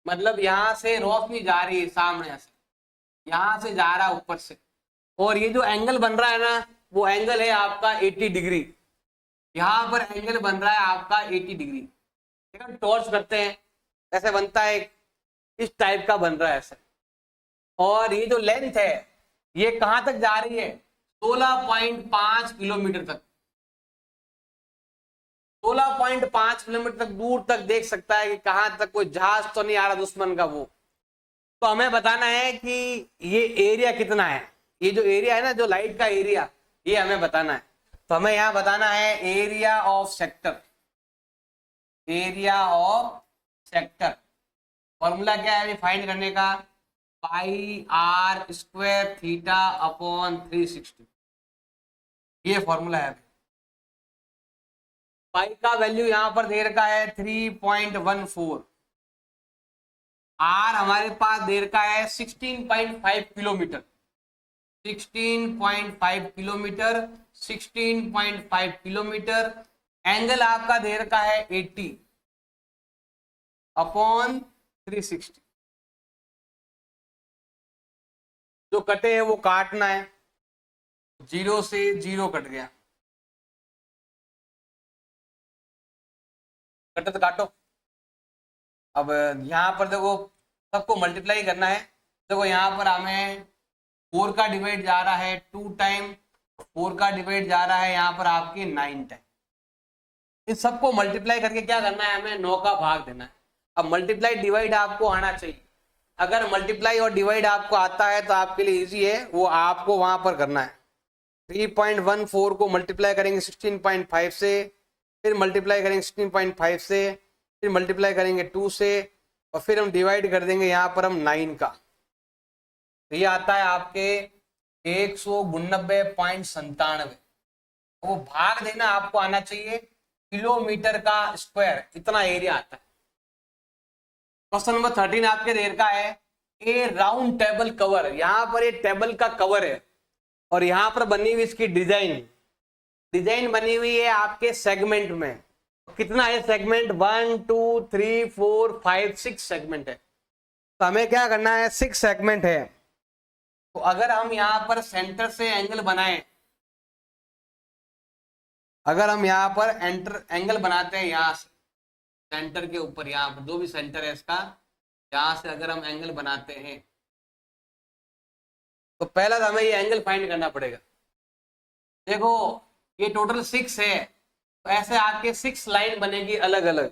Speaker 1: मतलब यहां से रोशनी जा रही है सामने से, यहां से जा रहा है ऊपर से, और ये जो एंगल बन रहा है ना, वो एंगल है आपका 80 डिग्री। यहां पर एंगल बन रहा है आपका 80 डिग्री। टॉर्च करते हैं ऐसे बनता है, इस टाइप का बन रहा है ऐसे, और ये जो लेंथ है ये कहां तक जा रही है, 16.5 किलोमीटर तक। 16.5 किलोमीटर तक दूर तक देख सकता है कि कहां तक कोई जहाज तो नहीं आ रहा दुश्मन का वो। तो हमें बताना है कि ये एरिया कितना है, ये जो एरिया है ना, जो लाइट का एरिया, ये हमें बताना है। तो हमें यहां बताना है area of sector, area of sector. Formula क्या है फाइंड करने का, pi r square theta upon 360, ये फॉर्मूला है। पाई का वैल्यू यहां पर दे रखा है 3.14, आर हमारे पास दे रखा है 16.5 किलोमीटर, 16.5 किलोमीटर, 16.5 किलोमीटर। एंगल आपका दे रखा है 80 अपॉन 360। जो कटे हैं वो काटना है, 0 से 0 कट गया, कटे तो काटो। अब यहां पर देखो सबको मल्टीप्लाई करना है। देखो यहाँ पर हमें 4 का डिवाइड जा रहा है 2 टाइम, 4 का डिवाइड जा रहा है यहाँ पर आपके 9 टाइम। इन सबको मल्टीप्लाई करके क्या करना है, हमें 9 का भाग देना है। अब मल्टीप्लाई डिवाइड आपको आना चाहिए, अगर मल्टीप्लाई और डिवाइड आपको आता है तो आपके लिए इजी है, वो आपको वहां पर करना है। 3.14 को मल्टीप्लाई करेंगे 16.5 से, फिर मल्टीप्लाई करेंगे 16.5 से, फिर मल्टीप्लाई करेंगे 2 से, और फिर हम डिवाइड कर देंगे यहाँ पर हम 9 का। तो ये आता है आपके 189.97। वो भाग देना आपको आना चाहिए, किलोमीटर का स्क्वायर इतना एरिया आता है। क्वेश्चन नंबर 13 आपके देर का है, ए राउंड टेबल कवर, यहां पर ये टेबल का कवर है और यहां पर बनी हुई इसकी डिजाइन, डिजाइन बनी हुई है आपके सेगमेंट में। कितना है सेगमेंट? 1 2 3 4 5 6 सेगमेंट है। तो हमें क्या करना है, 6 सेगमेंट है। तो अगर हम यहां पर सेंटर से एंगल बनाएं, अगर हम यहां पर एंगल बनाते हैं यहां से सेंटर के ऊपर, यहां पर जो भी सेंटर है इसका, यहां से अगर हम एंगल बनाते हैं तो पहला तो हमें ये एंगल फाइंड करना पड़ेगा। देखो ये टोटल 6 है, तो ऐसे आपके 6 लाइन बनेगी अलग अलग।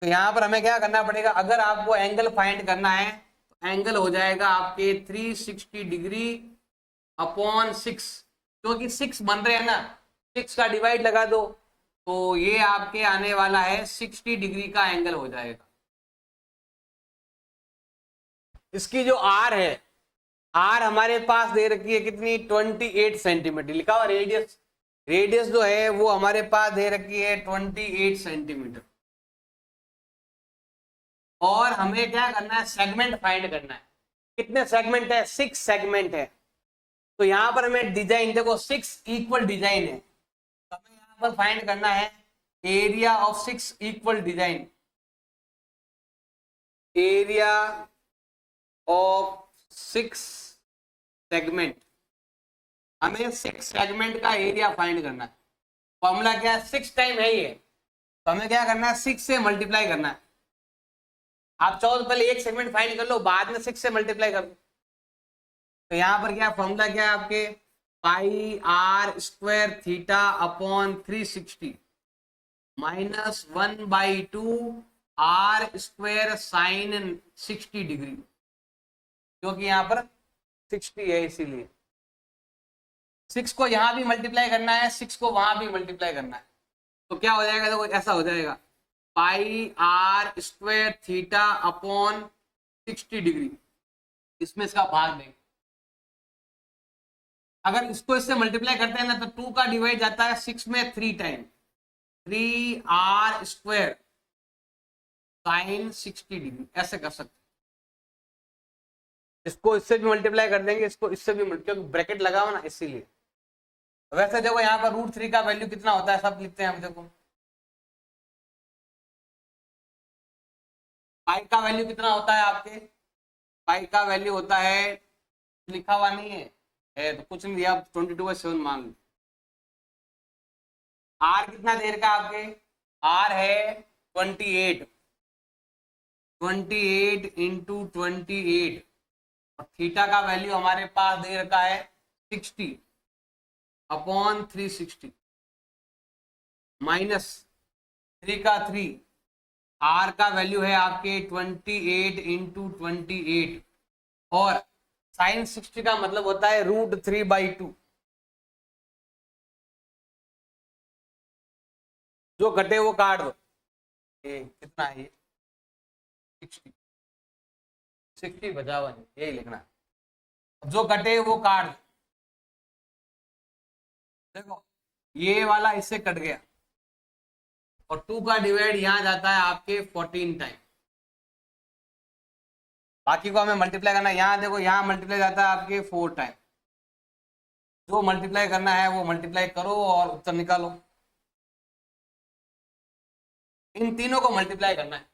Speaker 1: तो यहाँ पर हमें क्या करना पड़ेगा, अगर आपको एंगल फाइंड करना है तो एंगल हो जाएगा आपके 360 डिग्री अपॉन 6, क्योंकि 6 बन रहे हैं ना, 6 का डिवाइड लगा दो तो ये आपके आने वाला है 60 डिग्री का एंगल हो जाएगा। इसकी जो आर है, आर हमारे पास दे रखी है कितनी, 28 सेंटीमीटर लिखा हुआ। रेडियस, रेडियस जो है वो हमारे पास दे रखी है 28 सेंटीमीटर। और हमें क्या करना है, सेगमेंट फाइंड करना है। कितने सेगमेंट है? 6 सेगमेंट है। तो यहां पर हमें डिजाइन, देखो 6 इक्वल डिजाइन है, तो हमें यहां पर फाइंड करना है area of 6 equal design, area of 6 segment. हमें 6 सेगमेंट का एरिया फाइंड करना है। फॉर्मूला क्या है, 6 टाइम है ये, तो हमें क्या करना है, 6 से मल्टीप्लाई करना है। आप चाहो तो पहले एक सेगमेंट फाइंड कर लो, बाद में 6 से मल्टीप्लाई कर लो। तो यहां पर क्या फॉर्मूला क्या है आपके, pi r square theta upon 360 minus 1/2 r square sine 60 degree, क्योंकि यहां पर 60 है इसीलिए। 6 को यहां भी मल्टीप्लाई करना है, 6 को वहां भी मल्टीप्लाई करना है, तो क्या हो जाएगा, देखो ऐसा हो जाएगा, pi r square theta upon 60 degree, इसमें इसका भाग देंगे। अगर इसको इससे मल्टीप्लाई करते हैं ना तो 2 का डिवाइड जाता है 6 में 3 time, 3 r square sine 60 degree, ऐसे कर सकते हैं। इसको इससे भी मल्टीप्लाई कर देंगे, इसको इससे भी, क्योंकि ब्रैकेट लगा हो ना इसीलिए। वैसे देखो यहाँ पर √3 का वैल्यू कितना होता है, सब लिखते हैं हम। देखो पाई का वैल्यू कितना होता है आपके, पाई का वैल्यू होता है, लिखा हुआ नहीं है तो कुछ नहीं दिया, 22/7 मान लो। आर कितना देर का आपके, आर है 28, 28 इंटू 28, और थीटा का वैल्यू हमारे पास दे रखा है 60 अपॉन 360 माइनस 3 का 3, आर का वैल्यू है आपके 28 इंटू 28, और साइन 60 का मतलब होता है √3/2। जो घटे वो काट दो, ये कितना है, ये 60, 60 बचा हुआ नहीं, यही लिखना है। जो घटे वो काट दो। देखो ये वाला इससे कट गया, और 2 का डिवाइड यहां जाता है आपके 14 टाइम, बाकी को हमें मल्टीप्लाई करना है। यहाँ देखो यहाँ मल्टीप्लाई जाता है आपके 4 टाइम। जो मल्टीप्लाई करना है वो मल्टीप्लाई करो और उत्तर निकालो। इन तीनों को मल्टीप्लाई करना है,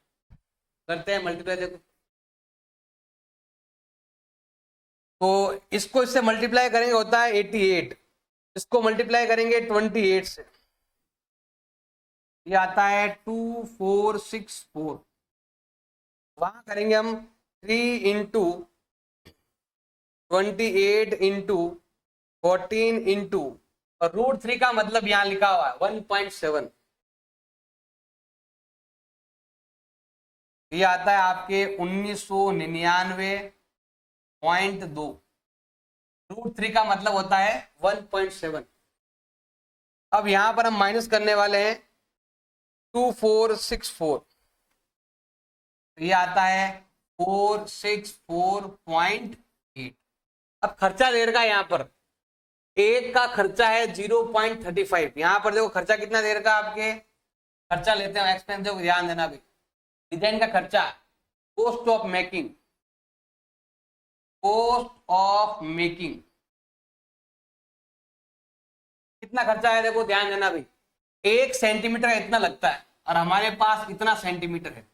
Speaker 1: करते हैं मल्टीप्लाई। देखो तो इसको इससे मल्टीप्लाई करेंगे होता है 88, इसको मल्टीप्लाई करेंगे 28 से, ये आता है 2464। वहां करेंगे हम 3 इंटू 28 इंटू 14 इंटू, और √3 का मतलब यहां लिखा हुआ है 1.7, ये आता है आपके 1999.2। √3 का मतलब होता है 1.7। अब यहां पर हम माइनस करने वाले हैं 2464, ये आता है 464.8। अब खर्चा दे रखा है यहाँ पर, एक का खर्चा है 0.35। यहाँ पर देखो खर्चा कितना दे रखा है आपके, खर्चा लेते हैं एक्सपेंस, देखो ध्यान देना भी, डिजाइन का खर्चा, cost of making cost of making. कितना खर्चा है देखो, ध्यान देना भाई, 1 सेंटीमीटर का इतना लगता है और हमारे पास इतना सेंटीमीटर है,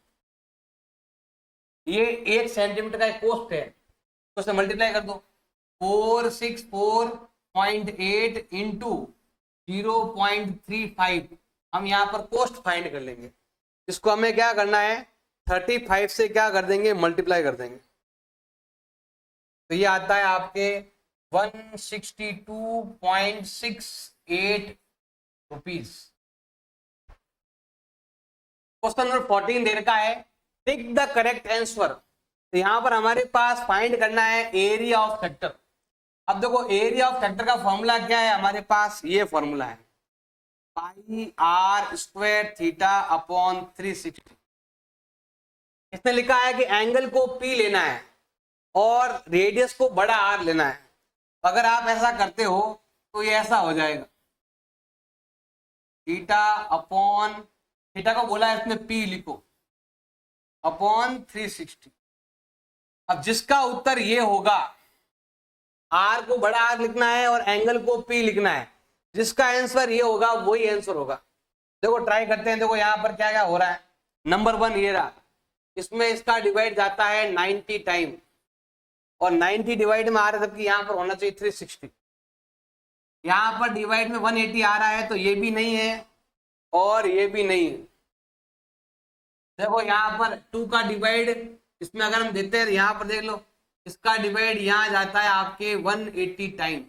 Speaker 1: ये 1 सेंटीमीटर का कॉस्ट है, तो उससे मल्टीप्लाई कर दो 464.8 इंटू 0.35। हम यहाँ पर कॉस्ट फाइंड कर लेंगे, इसको हमें क्या करना है 35 से क्या कर देंगे मल्टीप्लाई कर देंगे, तो ये आता है आपके 162.68 रुपीज। क्वेश्चन नंबर 14 दे रखा है टिक द करेक्ट आंसर। तो यहां पर हमारे पास फाइंड करना है एरिया ऑफ सेक्टर। अब देखो एरिया ऑफ सेक्टर का फॉर्मूला क्या है, हमारे पास ये फॉर्मूला है pi r square theta upon 360। इसने लिखा है कि एंगल को पी लेना है और रेडियस को बड़ा आर लेना है। अगर आप ऐसा करते हो तो ये ऐसा हो जाएगा, थीटा अपॉन, थीटा को बोला है इसमें पी लिखो, अपॉन 360। अब जिसका उत्तर ये होगा, आर को बड़ा आर लिखना है और एंगल को पी लिखना है, जिसका आंसर ये होगा वही आंसर होगा। देखो ट्राई करते हैं, देखो यहाँ पर क्या क्या हो रहा है। नंबर 1 ये रहा, इसमें इसका डिवाइड जाता है 90 टाइम और 90 डिवाइड में आ रहा है, जबकि यहाँ पर होना चाहिए 360। यहाँ पर डिवाइड में 180 आ रहा है, तो ये भी नहीं है और ये भी नहीं है। देखो यहाँ पर 2 का डिवाइड इसमें अगर हम देते हैं, यहाँ पर देख लो, इसका डिवाइड यहाँ जाता है आपके 180 टाइम,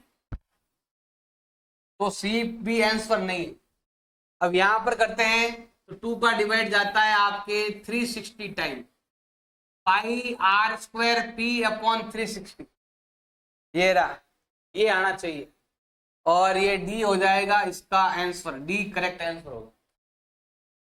Speaker 1: तो सी भी आंसर नहीं। अब यहाँ पर करते हैं तो 2 का डिवाइड जाता है आपके 360 time, pi r square P upon 360, ये रहा, ये आना चाहिए और ये डी हो जाएगा इसका आंसर, डी करेक्ट आंसर होगा।